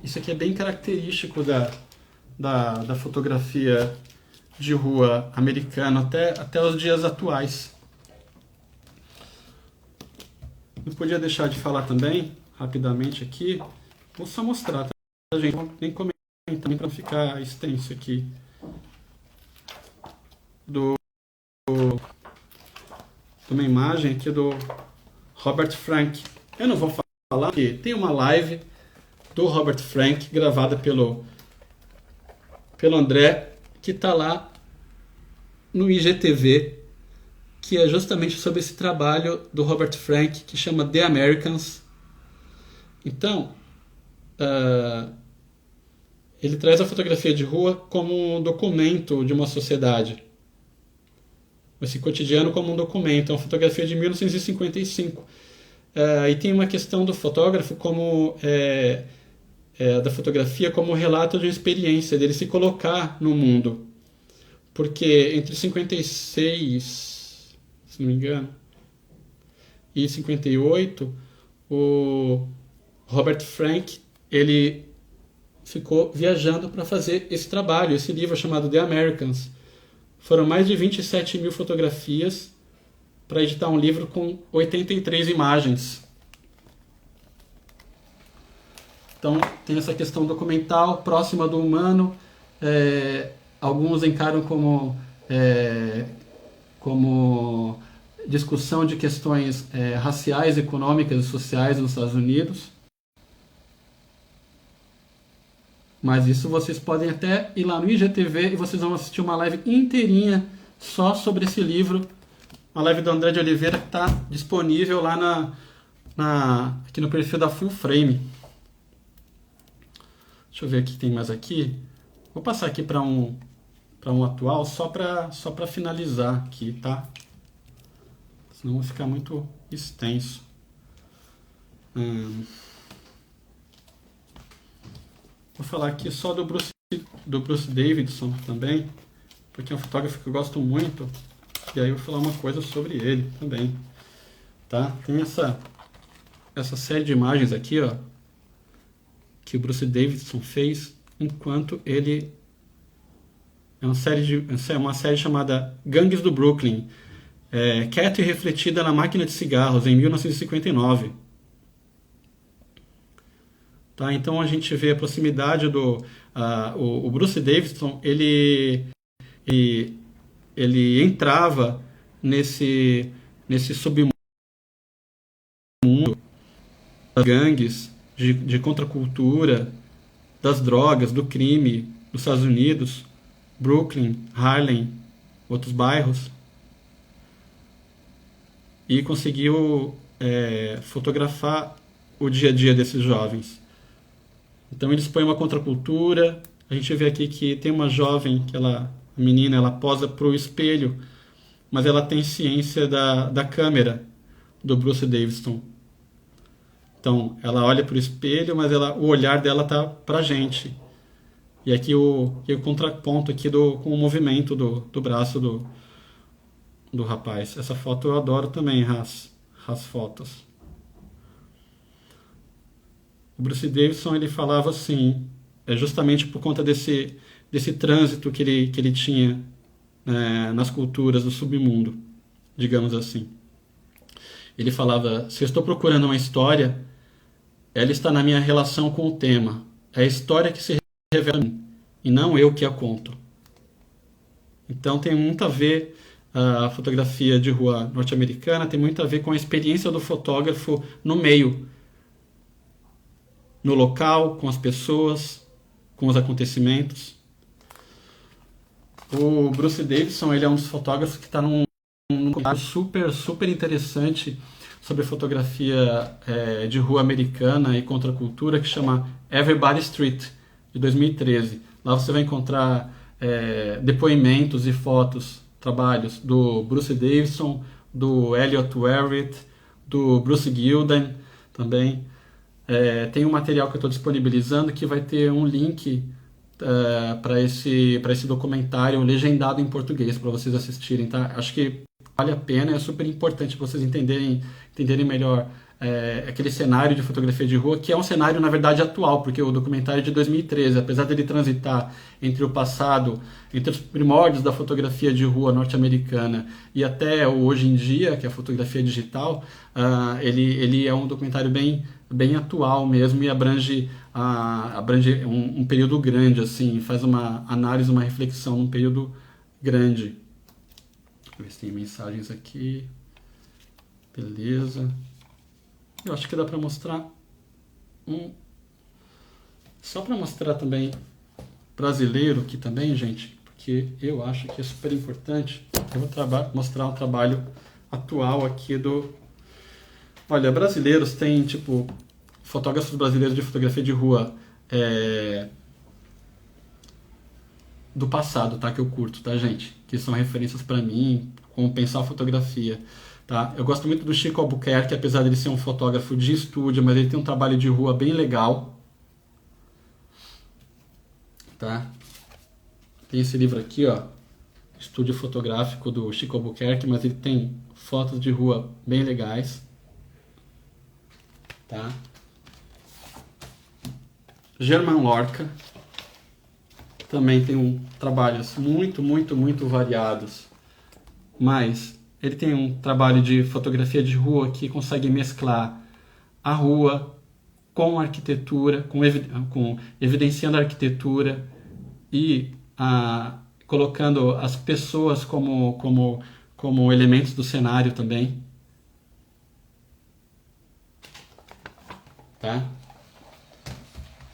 isso aqui é bem característico da fotografia de rua americana até os dias atuais. Não podia deixar de falar também, rapidamente aqui, vou só mostrar, tá, gente? Nem comentar também para não ficar extenso aqui. De uma imagem aqui do Robert Frank. Eu não vou falar porque tem uma live do Robert Frank gravada pelo André, que está lá no IGTV, que é justamente sobre esse trabalho do Robert Frank, que chama The Americans. Então, ele traz a fotografia de rua como um documento de uma sociedade. Esse cotidiano como um documento. É uma fotografia de 1955. E tem uma questão do fotógrafo como... da fotografia como relato de uma experiência, dele se colocar no mundo. Porque entre 56... se não me engano, 1958, o Robert Frank, ele ficou viajando para fazer esse trabalho, esse livro chamado The Americans. Foram mais de 27 mil fotografias para editar um livro com 83 imagens. Então, tem essa questão documental próxima do humano. Alguns encaram como discussão de questões raciais, econômicas e sociais nos Estados Unidos. Mas isso vocês podem até ir lá no IGTV e vocês vão assistir uma live inteirinha só sobre esse livro. Uma live do André de Oliveira que está disponível lá aqui no perfil da Full Frame. Deixa eu ver o que tem mais aqui. Vou passar aqui para um atual só para finalizar aqui, tá? Senão vai ficar muito extenso. Vou falar aqui só do Bruce Davidson também, porque é um fotógrafo que eu gosto muito, e aí eu vou falar uma coisa sobre ele também, tá? Tem essa série de imagens aqui, ó, que o Bruce Davidson fez enquanto ele... É uma série chamada Gangues do Brooklyn, quieta e refletida na máquina de cigarros, em 1959. Tá? Então a gente vê a proximidade o Bruce Davidson, ele entrava nesse submundo das gangues, de contracultura, das drogas, do crime dos Estados Unidos, Brooklyn, Harlem, outros bairros, e conseguiu fotografar o dia a dia desses jovens. Então eles põem uma contracultura. A gente vê aqui que tem uma jovem, a menina, ela posa para o espelho, mas ela tem ciência da câmera do Bruce Davidson. Então ela olha para o espelho, mas o olhar dela tá para a gente. E aqui o contraponto aqui com o movimento do braço do rapaz. Essa foto eu adoro também, as fotos. O Bruce Davidson, ele falava assim, justamente por conta desse trânsito que ele tinha nas culturas do submundo, digamos assim. Ele falava: se eu estou procurando uma história, ela está na minha relação com o tema. É a história que se revela a mim, e não eu que a conto. Então tem muito a ver, a fotografia de rua norte-americana tem muito a ver com a experiência do fotógrafo no meio, no local, com as pessoas, com os acontecimentos. O Bruce Davidson, ele é um dos fotógrafos que está num comentário super, super interessante sobre fotografia de rua americana e contracultura, que chama Everybody Street, de 2013. Lá você vai encontrar depoimentos e fotos, trabalhos do Bruce Davidson, do Elliot Werritt, do Bruce Gilden também. Tem um material que eu estou disponibilizando que vai ter um link para esse documentário legendado em português para vocês assistirem, tá? Acho que vale a pena, é super importante para vocês entenderem melhor aquele cenário de fotografia de rua, que é um cenário, na verdade, atual, porque o documentário é de 2013, apesar dele transitar entre o passado, entre os primórdios da fotografia de rua norte-americana e até o hoje em dia, que é a fotografia digital, ele é um documentário bem atual mesmo, e abrange um período grande, assim, faz uma análise, uma reflexão num período grande. Deixa eu ver se tem mensagens aqui. Beleza. Eu acho que dá para mostrar só para mostrar também brasileiro aqui também, gente, porque eu acho que é super importante. Eu vou mostrar um trabalho atual aqui Olha, brasileiros tem, tipo, fotógrafos brasileiros de fotografia de rua do passado, tá? Que eu curto, tá, gente? Que são referências para mim, como pensar a fotografia, tá? Eu gosto muito do Chico Albuquerque, apesar dele ser um fotógrafo de estúdio, mas ele tem um trabalho de rua bem legal, tá? Tem esse livro aqui, ó, Estúdio Fotográfico do Chico Albuquerque, mas ele tem fotos de rua bem legais. tá? Germán Lorca também tem trabalhos muito variados, mas ele tem um trabalho de fotografia de rua que consegue mesclar a rua com a arquitetura, evidenciando a arquitetura e colocando as pessoas como elementos do cenário também. Tá?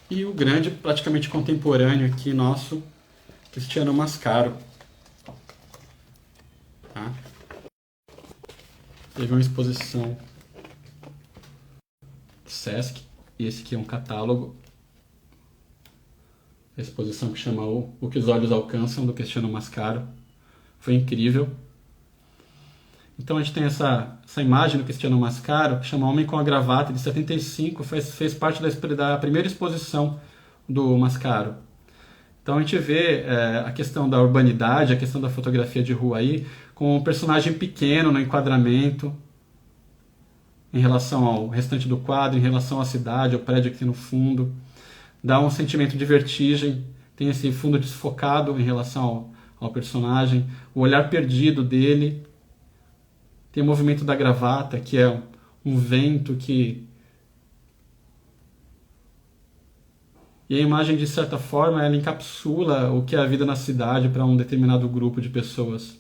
E o grande, praticamente contemporâneo aqui nosso, Cristiano Mascaro. Tá? Teve uma exposição do Sesc, e esse aqui é um catálogo. A exposição que chama O que os Olhos Alcançam, do Cristiano Mascaro. Foi incrível. Então a gente tem essa imagem do Cristiano Mascaro, que chama Homem com a Gravata, de 75, fez parte da primeira exposição do Mascaro. Então a gente vê a questão da urbanidade, a questão da fotografia de rua aí, com um personagem pequeno no enquadramento, em relação ao restante do quadro, em relação à cidade, ao prédio aqui no fundo. Dá um sentimento de vertigem, tem esse fundo desfocado em relação ao personagem, o olhar perdido dele. Tem o movimento da gravata, que é um vento que... E a imagem, de certa forma, ela encapsula o que é a vida na cidade para um determinado grupo de pessoas.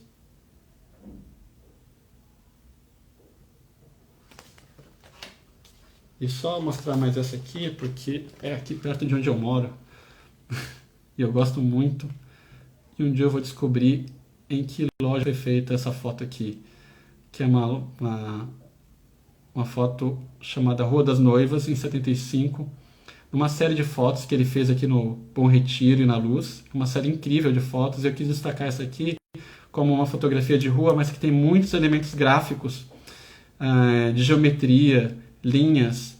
E só mostrar mais essa aqui, porque é aqui perto de onde eu moro. E eu gosto muito. E um dia eu vou descobrir em que loja foi feita essa foto aqui, que é uma foto chamada Rua das Noivas, em 75, uma série de fotos que ele fez aqui no Bom Retiro e na Luz, uma série incrível de fotos. Eu quis destacar essa aqui como uma fotografia de rua, mas que tem muitos elementos gráficos, de geometria, linhas.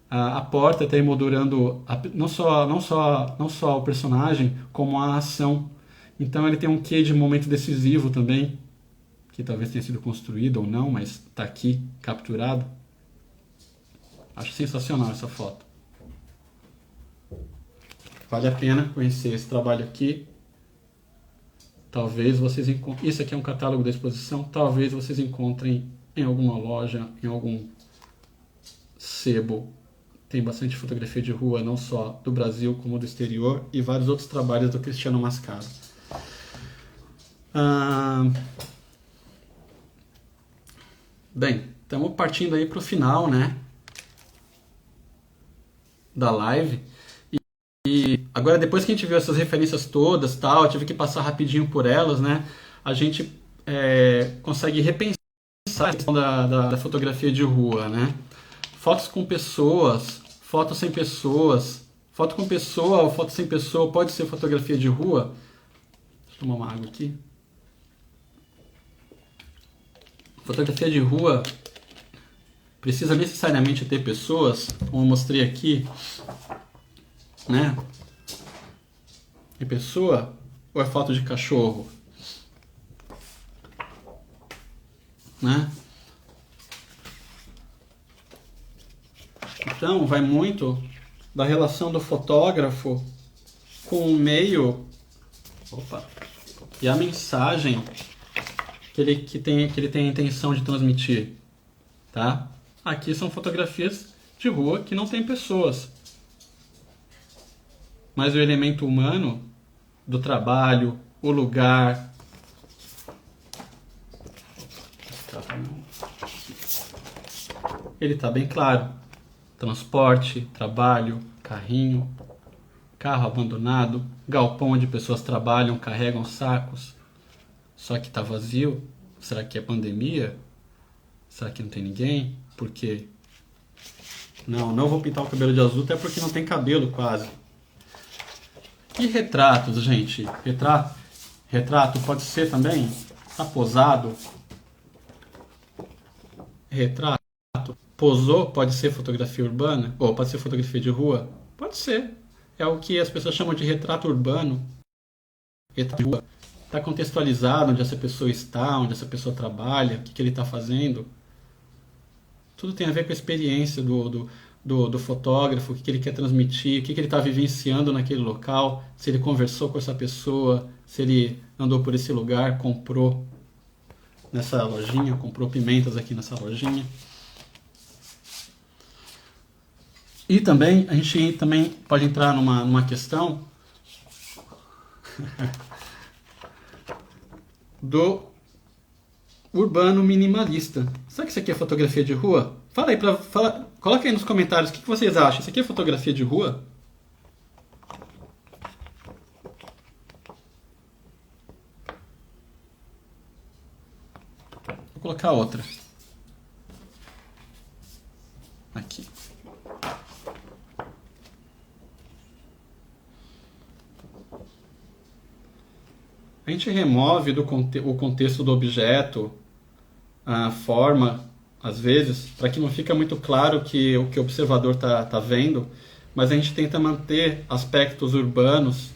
A porta está emoldurando não só o personagem, como a ação. Então ele tem um quê de momento decisivo também, que talvez tenha sido construído ou não, mas está aqui capturado. Acho sensacional essa foto. Vale a pena conhecer esse trabalho aqui. Talvez vocês encontrem... Isso aqui é um catálogo da exposição. Talvez vocês encontrem em alguma loja, em algum sebo. Tem bastante fotografia de rua, não só do Brasil como do exterior, e vários outros trabalhos do Cristiano Mascaro. Bem, estamos partindo aí para o final, né, da live. E agora, depois que a gente viu essas referências todas, tal, eu tive que passar rapidinho por elas, né, a gente consegue repensar a questão da fotografia de rua, né? Fotos com pessoas, fotos sem pessoas, foto com pessoa ou foto sem pessoa pode ser fotografia de rua? Deixa eu tomar uma água aqui. Fotografia de rua precisa necessariamente ter pessoas, como eu mostrei aqui, né? É pessoa ou é foto de cachorro? Né? Então, vai muito da relação do fotógrafo com o meio, e a mensagem que ele tem a intenção de transmitir, tá? Aqui são fotografias de rua que não tem pessoas, mas o elemento humano do trabalho, o lugar. Ele está bem claro. Transporte, trabalho, carrinho, carro abandonado, galpão onde pessoas trabalham, carregam sacos. Só que está vazio. Será que é pandemia? Será que não tem ninguém? Por quê? Não vou pintar o cabelo de azul, até porque não tem cabelo quase. E retratos, gente? Retrato pode ser também? Tá posado? Retrato. Posou pode ser fotografia urbana? Ou pode ser fotografia de rua? Pode ser. É o que as pessoas chamam de retrato urbano. Retrato de rua. Está contextualizado onde essa pessoa está, onde essa pessoa trabalha, o que ele está fazendo. Tudo tem a ver com a experiência do do fotógrafo, o que ele quer transmitir, o que ele está vivenciando naquele local, se ele conversou com essa pessoa, se ele andou por esse lugar, comprou nessa lojinha, comprou pimentas aqui nessa lojinha. E também, a gente também pode entrar numa questão do urbano minimalista. Será que isso aqui é fotografia de rua? Fala aí, coloca aí nos comentários o que vocês acham. Isso aqui é fotografia de rua? Vou colocar outra. Aqui. A gente remove o contexto do objeto, a forma, às vezes, para que não fique muito claro que o que o observador está vendo, mas a gente tenta manter aspectos urbanos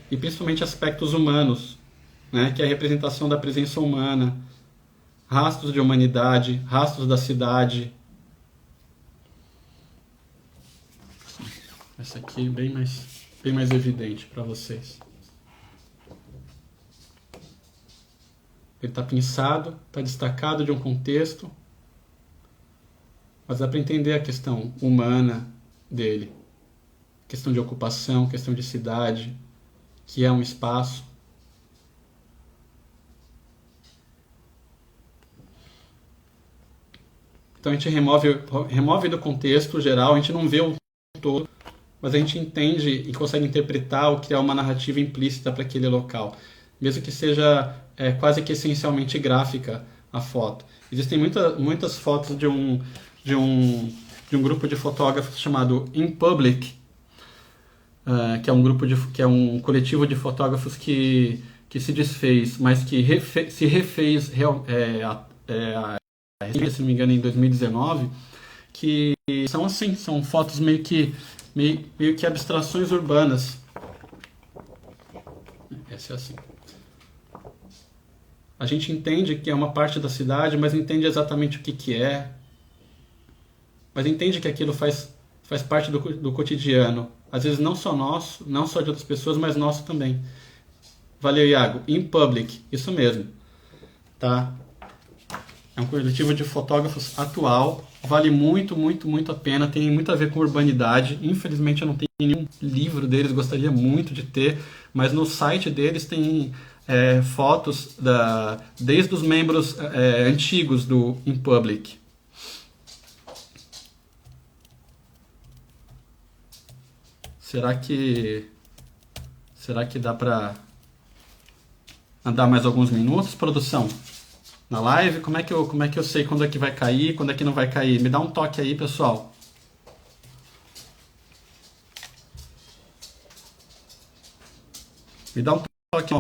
e principalmente aspectos humanos, né, que é a representação da presença humana, rastros de humanidade, rastros da cidade. Essa aqui é bem mais evidente para vocês. Ele está pensado, está destacado de um contexto, mas dá para entender a questão humana dele. Questão de ocupação, questão de cidade, que é um espaço. Então a gente remove do contexto geral, a gente não vê o todo, mas a gente entende e consegue interpretar ou criar uma narrativa implícita para aquele local. Mesmo que seja quase que essencialmente gráfica a foto. Existem muitas fotos de um grupo de fotógrafos chamado In Public, que é um coletivo de fotógrafos que se desfez, mas que se refez, se não me engano, em 2019, que são assim, são fotos meio que abstrações urbanas. Essa é assim. A gente entende que é uma parte da cidade, mas não entende exatamente o que é. Mas entende que aquilo faz parte do cotidiano. Às vezes não só nosso, não só de outras pessoas, mas nosso também. Valeu, Iago. In Public, isso mesmo. Tá? É um coletivo de fotógrafos atual. Vale muito, muito, muito a pena. Tem muito a ver com urbanidade. Infelizmente eu não tenho nenhum livro deles, gostaria muito de ter. Mas no site deles tem fotos desde os membros antigos do In Public. Será que dá para andar mais alguns minutos, produção? Na live, como é que eu sei quando é que vai cair, quando é que não vai cair? Me dá um toque aí, pessoal. Me dá um toque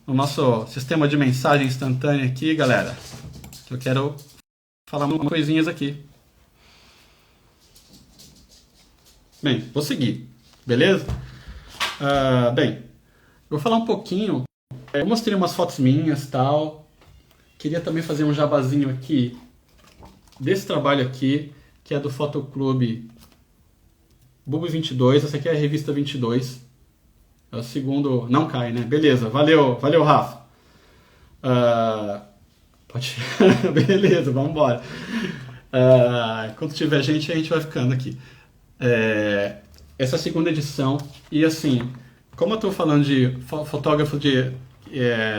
no nosso sistema de mensagem instantânea aqui, galera. Eu quero falar umas coisinhas aqui. Bem, vou seguir, beleza? Bem, eu vou falar um pouquinho. Eu mostrei umas fotos minhas e tal. Queria também fazer um jabazinho aqui desse trabalho aqui, que é do Fotoclube Bug 22. Essa aqui é a revista 22. É o segundo... Não cai, né? Beleza, valeu, Rafa. Pode... Beleza, vamos embora. Quando tiver gente, a gente vai ficando aqui. Essa é a segunda edição. E assim, como eu estou falando de fotógrafo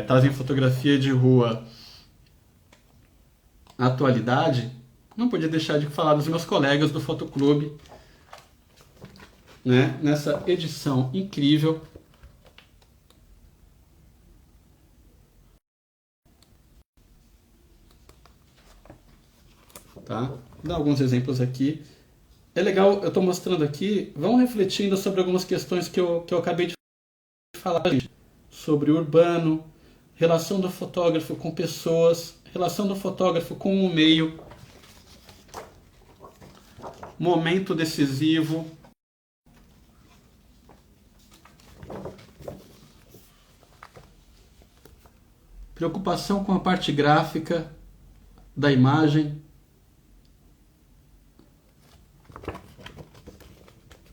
trazem fotografia de rua atualidade, não podia deixar de falar dos meus colegas do Fotoclube, né? Nessa edição incrível. Tá? Vou dar alguns exemplos aqui. É legal, eu estou mostrando aqui, vão refletindo sobre algumas questões que eu acabei de falar, sobre o urbano, relação do fotógrafo com pessoas, relação do fotógrafo com o meio, momento decisivo, preocupação com a parte gráfica da imagem,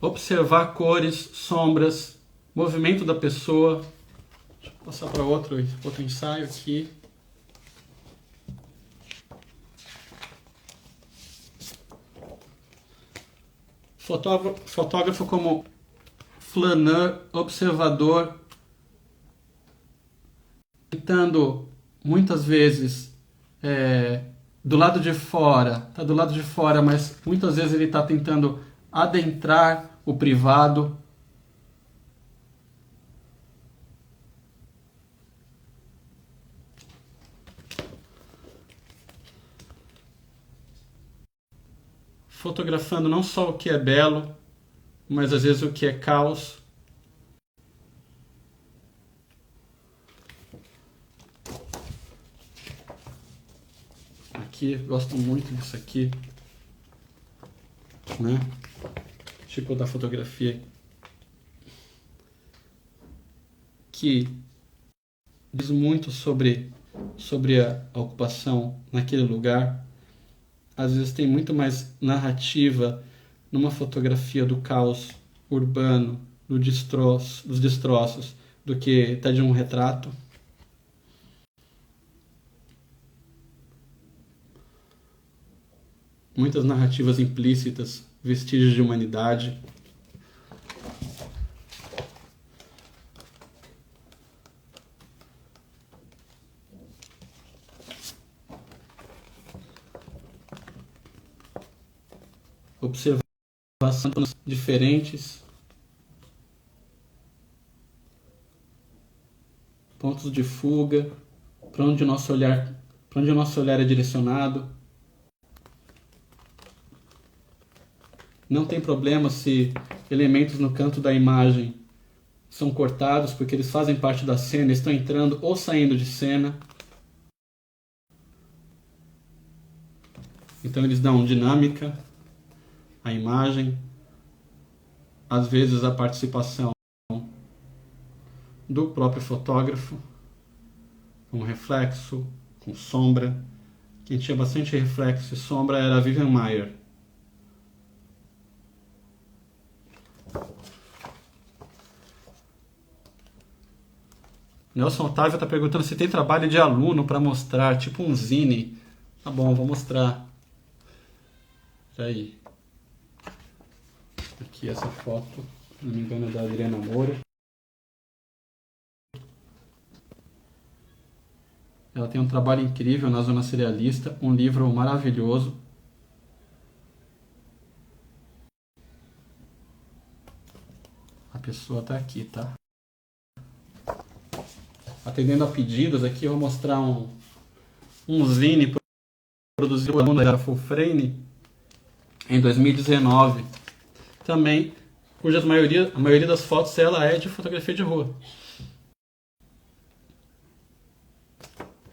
observar cores, sombras, movimento da pessoa. Deixa eu passar para outro ensaio aqui. Fotógrafo como flaneur, observador, tentando muitas vezes do lado de fora, tá do lado de fora, mas muitas vezes ele está tentando adentrar o privado. Fotografando não só o que é belo, mas às vezes o que é caos. Aqui, gosto muito disso aqui, né? Tipo da fotografia que diz muito sobre a ocupação naquele lugar. Às vezes tem muito mais narrativa numa fotografia do caos urbano, dos destroços, do que tá de um retrato. Muitas narrativas implícitas, vestígios de humanidade. Observações diferentes, pontos de fuga, para onde o nosso olhar é direcionado. Não tem problema se elementos no canto da imagem são cortados, porque eles fazem parte da cena, estão entrando ou saindo de cena. Então eles dão dinâmica à imagem. Às vezes a participação do próprio fotógrafo, com reflexo, com sombra. Quem tinha bastante reflexo e sombra era a Vivian Maier. Nelson Otávio está perguntando se tem trabalho de aluno para mostrar, tipo um zine. Tá bom, vou mostrar. Aí. Aqui essa foto, se não me engano, é da Adriana Moura. Ela tem um trabalho incrível na Zona Serialista, um livro maravilhoso. A pessoa está aqui, tá? Atendendo a pedidos aqui, eu vou mostrar um zine produzido pela aluna da Full Frame em 2019. Também, a maioria das fotos ela é de fotografia de rua.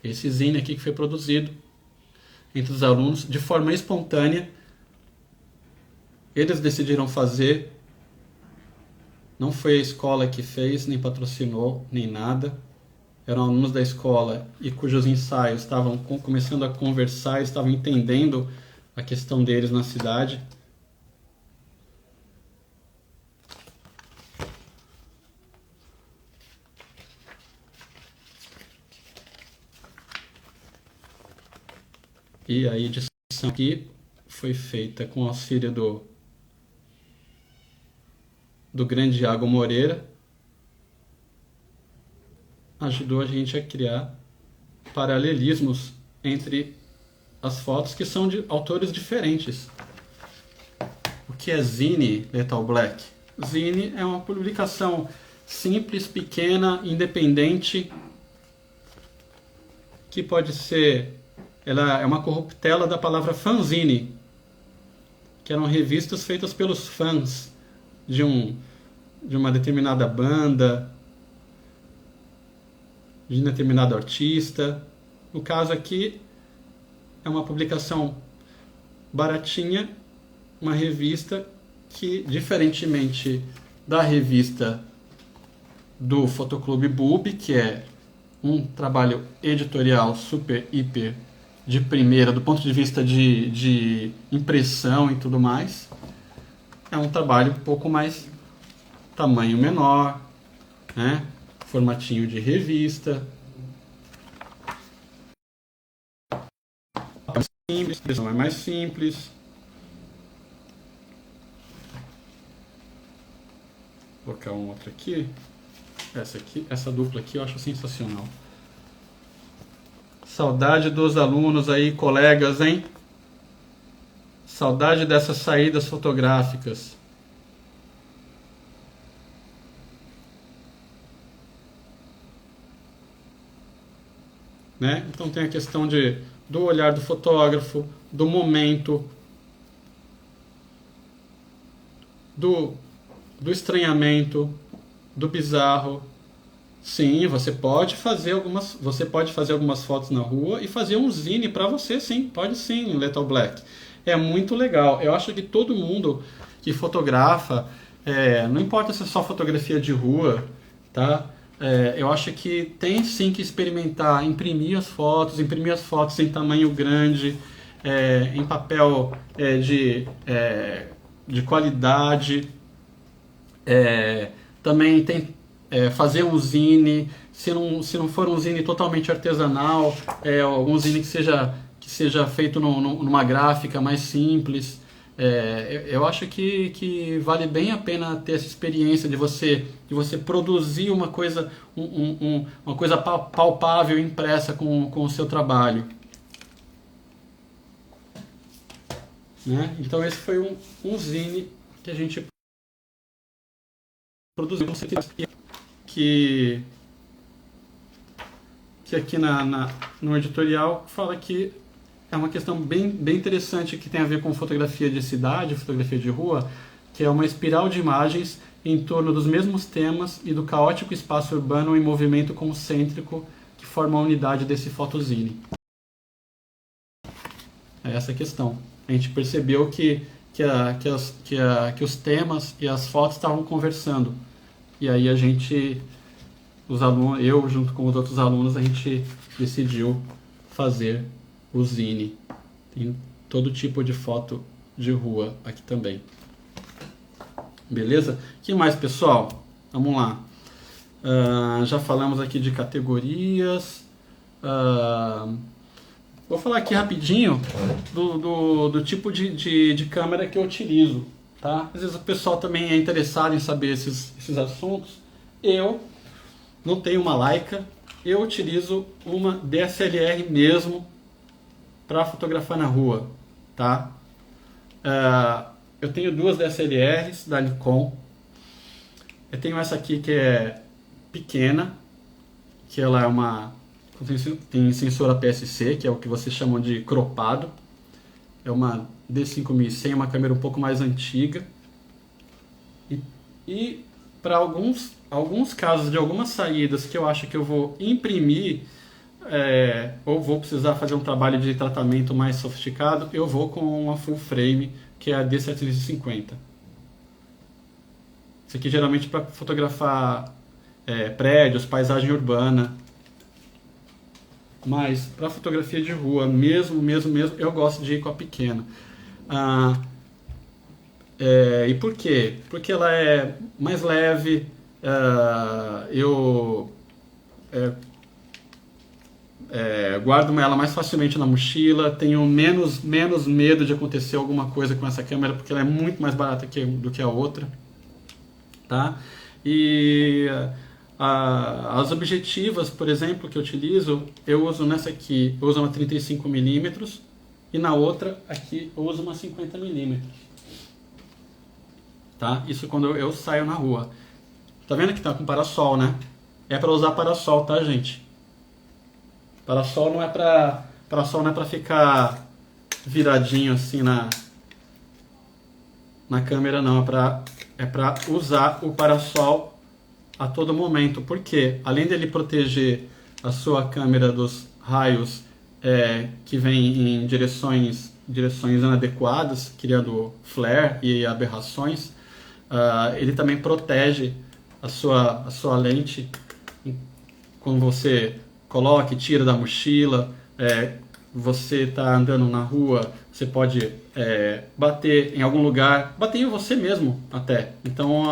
Esse zine aqui que foi produzido entre os alunos de forma espontânea. Eles decidiram fazer. Não foi a escola que fez, nem patrocinou, nem nada. Eram alunos da escola e cujos ensaios estavam começando a conversar, estavam entendendo a questão deles na cidade. E a edição aqui foi feita com o auxílio do grande Iago Moreira. Ajudou a gente a criar paralelismos entre as fotos que são de autores diferentes. O que é zine, Lethal Black? Zine é uma publicação simples, pequena, independente, que pode ser... Ela é uma corruptela da palavra fanzine, que eram revistas feitas pelos fãs de uma determinada banda, de um determinado artista. No caso aqui, é uma publicação baratinha, uma revista que, diferentemente da revista do Fotoclube Bub, que é um trabalho editorial super, hiper de primeira, do ponto de vista de impressão e tudo mais, é um trabalho um pouco mais tamanho menor, né? Formatinho de revista. Simples, é mais simples. Vou colocar um outro aqui. Essa dupla aqui eu acho sensacional. Saudade dos alunos aí, colegas, hein? Saudade dessas saídas fotográficas. Né? Então tem a questão do olhar do fotógrafo, do momento, do estranhamento, do bizarro. Sim, você pode fazer algumas fotos na rua e fazer um zine para você, sim, pode sim, Lethal Black. É muito legal. Eu acho que todo mundo que fotografa, não importa se é só fotografia de rua, tá? Eu acho que tem sim que experimentar, imprimir as fotos em tamanho grande, em papel de qualidade. Também tem fazer um zine, se não for um zine totalmente artesanal, algum zine que seja feito numa gráfica mais simples. Eu acho que vale bem a pena ter essa experiência de você produzir uma coisa, uma coisa palpável, impressa com o seu trabalho. Né? Então esse foi um zine que a gente produziu, que aqui no editorial fala que é uma questão bem interessante que tem a ver com fotografia de cidade, fotografia de rua, que é uma espiral de imagens em torno dos mesmos temas e do caótico espaço urbano em movimento concêntrico que forma a unidade desse fotozine. É essa a questão. A gente percebeu que os temas e as fotos estavam conversando. E aí os alunos, eu junto com os outros alunos, a gente decidiu fazer o zine. Tem todo tipo de foto de rua aqui também. Beleza? O que mais, pessoal? Vamos lá. Já falamos aqui de categorias. Vou falar aqui rapidinho do tipo de câmera que eu utilizo. Tá? Às vezes o pessoal também é interessado em saber esses assuntos. Eu não tenho uma Leica, eu utilizo uma DSLR mesmo para fotografar na rua, tá? Eu tenho duas DSLRs da Nikon. Eu tenho essa aqui que é pequena, que ela tem sensor APS-C, que é o que vocês chamam de cropado. É uma D5100, uma câmera um pouco mais antiga. E para alguns casos de algumas saídas que eu acho que eu vou imprimir, ou vou precisar fazer um trabalho de tratamento mais sofisticado, eu vou com uma full frame, que é a D750. Isso aqui geralmente para fotografar prédios, paisagem urbana. Mas para fotografia de rua, mesmo, eu gosto de ir com a pequena. E por quê? Porque ela é mais leve, eu guardo ela mais facilmente na mochila, tenho menos medo de acontecer alguma coisa com essa câmera, porque ela é muito mais barata do que a outra. Tá? E as objetivas, por exemplo, que eu utilizo, eu uso nessa aqui, eu uso uma 35mm, e na outra aqui eu uso uma 50mm. Tá? Isso quando eu saio na rua. Tá vendo que tá com parasol, né? É para usar parasol, tá, gente? Parasol não é para ficar viradinho assim na câmera, não. É para usar o parasol a todo momento. Porque além dele proteger a sua câmera dos raios que vem em direções inadequadas, criando flare e aberrações, ele também protege a sua lente quando você coloca e tira da mochila. Você está andando na rua você pode bater em algum lugar, bater em você mesmo até. Então,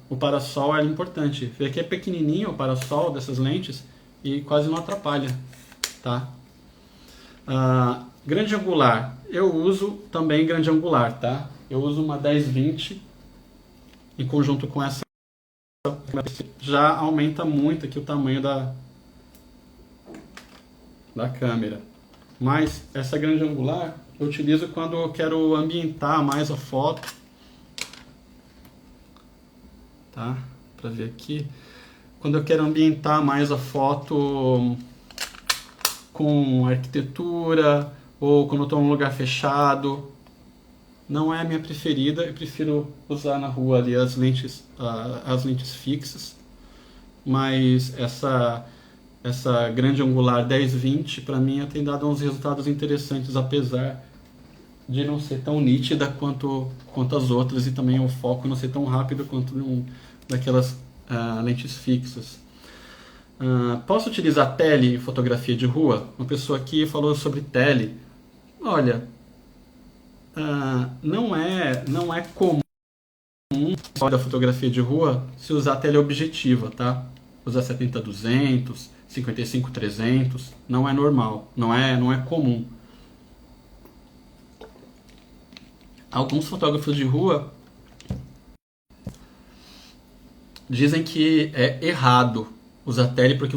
o parasol é importante. Vê que é pequenininho o parasol dessas lentes e quase não atrapalha, tá? Grande angular, eu uso também grande angular, tá? Eu uso uma 10-20 em conjunto com essa, já aumenta muito aqui o tamanho da câmera. Mas essa grande angular eu utilizo quando eu quero ambientar mais a foto, tá? Para ver aqui, quando eu quero ambientar mais a foto com arquitetura ou quando eu estou num lugar fechado. Não é a minha preferida, eu prefiro usar na rua ali as lentes fixas, mas essa grande angular 10-20 para mim tem dado uns resultados interessantes, apesar de não ser tão nítida quanto as outras e também o foco não ser tão rápido quanto daquelas lentes fixas. Posso utilizar tele em fotografia de rua? Uma pessoa aqui falou sobre tele. Olha, não é comum da fotografia de rua se usar teleobjetiva, tá? Usar 70-200, 55-300, não é normal, não é comum. Alguns fotógrafos de rua dizem que é errado usar tele porque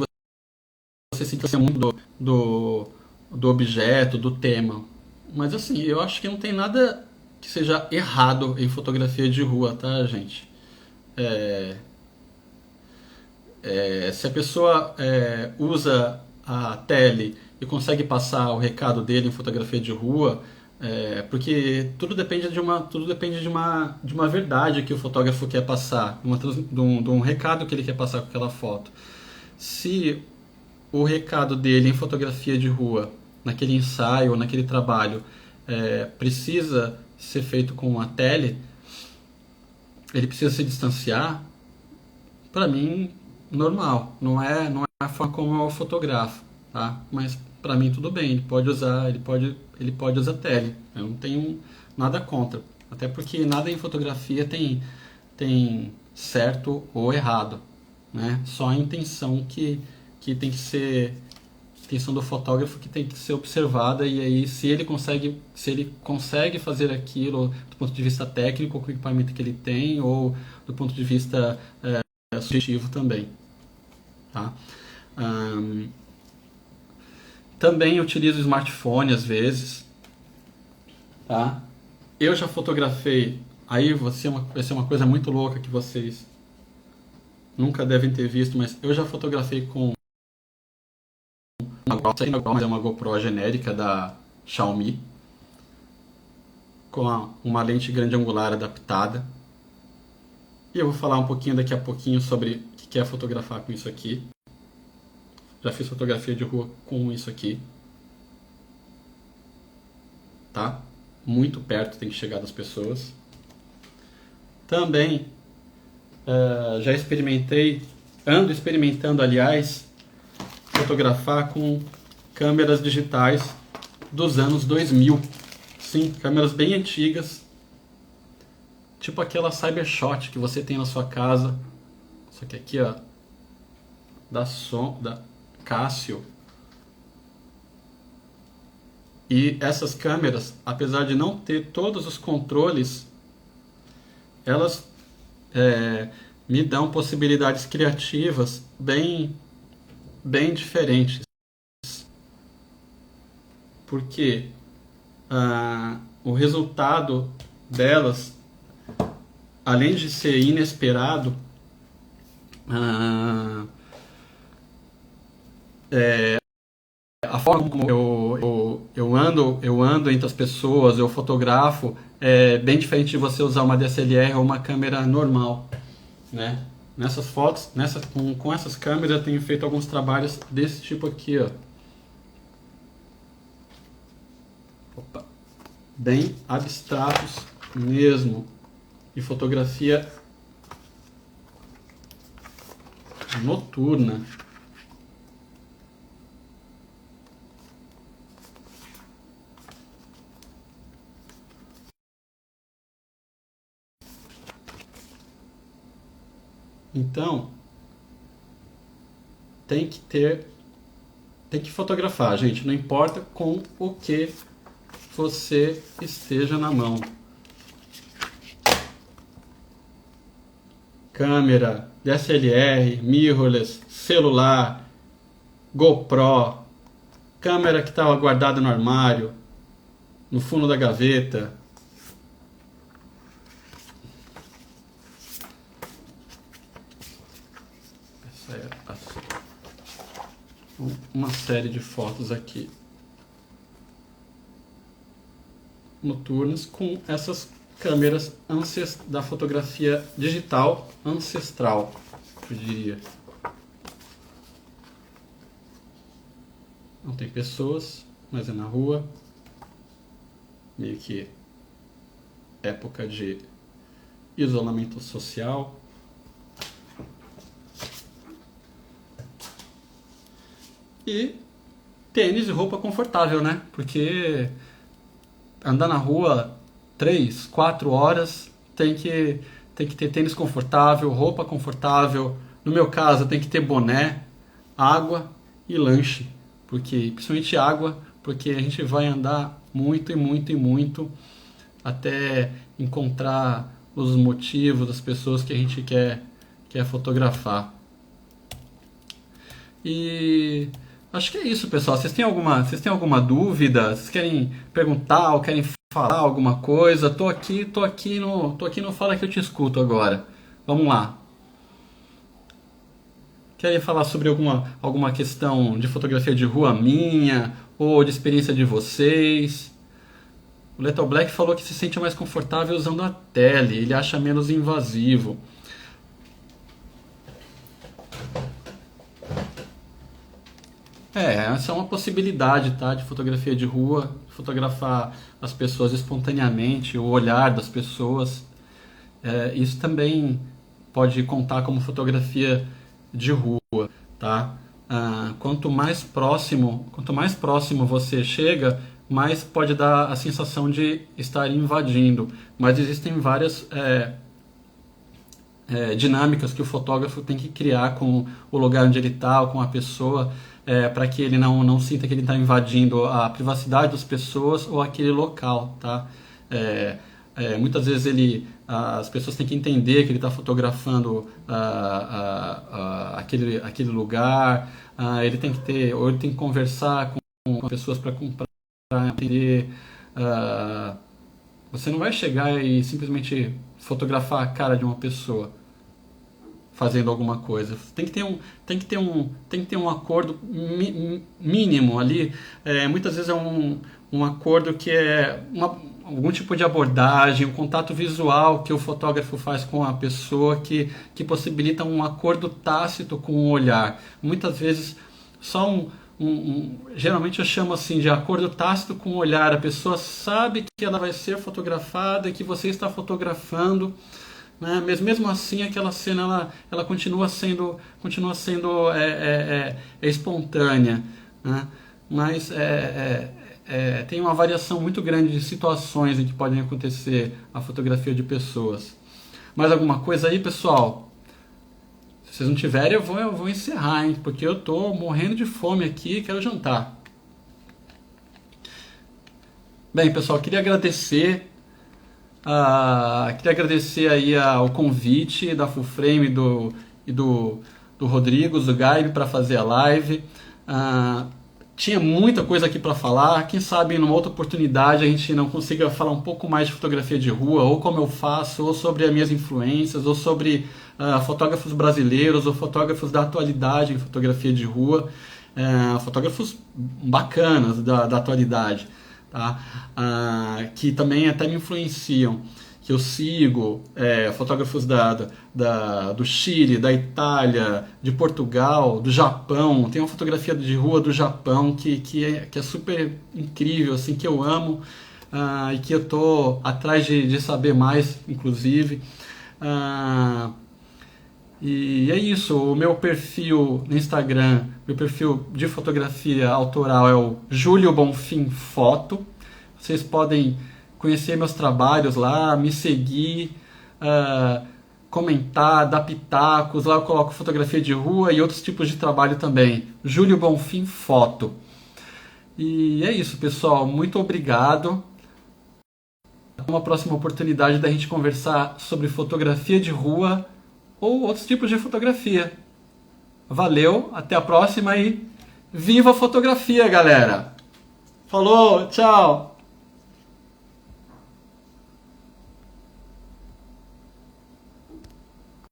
você se distancia muito do objeto, do tema. Mas assim, eu acho que não tem nada que seja errado em fotografia de rua, tá, gente? Se a pessoa usa a tele e consegue passar o recado dele em fotografia de rua, porque tudo depende de uma verdade que o fotógrafo quer passar, de um recado que ele quer passar com aquela foto. Se o recado dele em fotografia de rua, naquele ensaio, naquele trabalho, precisa ser feito com uma tele, ele precisa se distanciar, para mim, normal. Não é a forma como eu fotografo, tá? Mas para mim tudo bem, ele pode usar tele. Eu não tenho nada contra. Até porque nada em fotografia tem certo ou errado, né? Só a intenção que tem que ser, a intenção do fotógrafo que tem que ser observada, e aí se ele consegue fazer aquilo do ponto de vista técnico com o equipamento que ele tem, ou do ponto de vista subjetivo também, tá? Também utilizo o smartphone às vezes, tá? Eu já fotografei, aí vai ser uma coisa muito louca que vocês nunca devem ter visto, mas eu já fotografei com uma GoPro genérica da Xiaomi, com uma lente grande angular adaptada. E eu vou falar um pouquinho daqui a pouquinho sobre o que é fotografar com isso aqui. Já fiz fotografia de rua com isso aqui. Tá? Muito perto tem que chegar das pessoas. Também já ando experimentando, aliás, fotografar com câmeras digitais dos anos 2000. Sim, câmeras bem antigas. Tipo aquela Cybershot que você tem na sua casa. Só que aqui, ó, da Casio. E essas câmeras, apesar de não ter todos os controles, elas me dão possibilidades criativas bem diferentes. Porque o resultado delas, além de ser inesperado, a forma como eu ando entre as pessoas, eu fotografo, é bem diferente de você usar uma DSLR ou uma câmera normal, né? Nessas fotos, com essas câmeras eu tenho feito alguns trabalhos desse tipo aqui, ó. Opa. Bem abstratos mesmo, e fotografia noturna. Então, tem que ter, tem que fotografar, gente, não importa com o que você esteja na mão. Câmera, DSLR, mirrorless, celular, GoPro, câmera que estava guardada no armário, no fundo da gaveta. Essa é uma série de fotos aqui noturnas com essas câmeras da fotografia digital ancestral, eu diria. Não tem pessoas, mas é na rua. Meio que época de isolamento social. E tênis e roupa confortável, né? Porque andar na rua 3, 4 horas tem que ter tênis confortável, roupa confortável. No meu caso, tem que ter boné, água e lanche. Porque, principalmente água, porque a gente vai andar muito e muito e muito até encontrar os motivos das pessoas que a gente quer fotografar. E acho que é isso, pessoal. Vocês têm alguma dúvida? Vocês querem perguntar ou querem falar alguma coisa? Tô aqui no Fala que eu te escuto agora. Vamos lá. Querem falar sobre alguma questão de fotografia de rua minha ou de experiência de vocês? O Lethal Black falou que se sente mais confortável usando a tele, ele acha menos invasivo. Essa é uma possibilidade, tá? De fotografia de rua, fotografar as pessoas espontaneamente, o olhar das pessoas. Isso também pode contar como fotografia de rua, tá? Quanto mais próximo você chega, mais pode dar a sensação de estar invadindo. Mas existem várias dinâmicas que o fotógrafo tem que criar com o lugar onde ele está, ou com a pessoa, para que ele não sinta que ele está invadindo a privacidade das pessoas ou aquele local, tá? Muitas vezes as pessoas têm que entender que ele está fotografando aquele lugar, ele tem que conversar com pessoas para entender. Você não vai chegar e simplesmente fotografar a cara de uma pessoa fazendo alguma coisa. Tem que ter um acordo mínimo ali. Muitas vezes é um acordo que é algum tipo de abordagem, um contato visual que o fotógrafo faz com a pessoa que possibilita um acordo tácito com o olhar. Muitas vezes só geralmente eu chamo assim de acordo tácito com o olhar. A pessoa sabe que ela vai ser fotografada e que você está fotografando, né? Mas mesmo assim aquela cena ela continua sendo espontânea, né? Mas tem uma variação muito grande de situações em que podem acontecer a fotografia de pessoas. Mais alguma coisa aí, pessoal? Se vocês não tiverem, eu vou encerrar, hein? Porque eu tô morrendo de fome aqui e quero jantar. Bem, pessoal, queria agradecer aí o convite da Full Frame e do Rodrigo, do Gaib, para fazer a live. Tinha muita coisa aqui para falar. Quem sabe numa outra oportunidade a gente não consiga falar um pouco mais de fotografia de rua, ou como eu faço, ou sobre as minhas influências, ou sobre fotógrafos brasileiros, ou fotógrafos da atualidade em fotografia de rua, fotógrafos bacanas da atualidade, tá? Que também até me influenciam, que eu sigo, fotógrafos do Chile, da Itália, de Portugal, do Japão. Tem uma fotografia de rua do Japão que é super incrível, assim, que eu amo, e que eu tô atrás de saber mais, inclusive. E é isso, o meu perfil no Instagram, meu perfil de fotografia autoral é o Júlio Bonfim Foto. Vocês podem conhecer meus trabalhos lá, me seguir, comentar, dar pitacos. Lá eu coloco fotografia de rua e outros tipos de trabalho também. Júlio Bonfim Foto. E é isso, pessoal. Muito obrigado. Uma próxima oportunidade da gente conversar sobre fotografia de rua ou outros tipos de fotografia. Valeu, até a próxima e viva a fotografia, galera! Falou, tchau!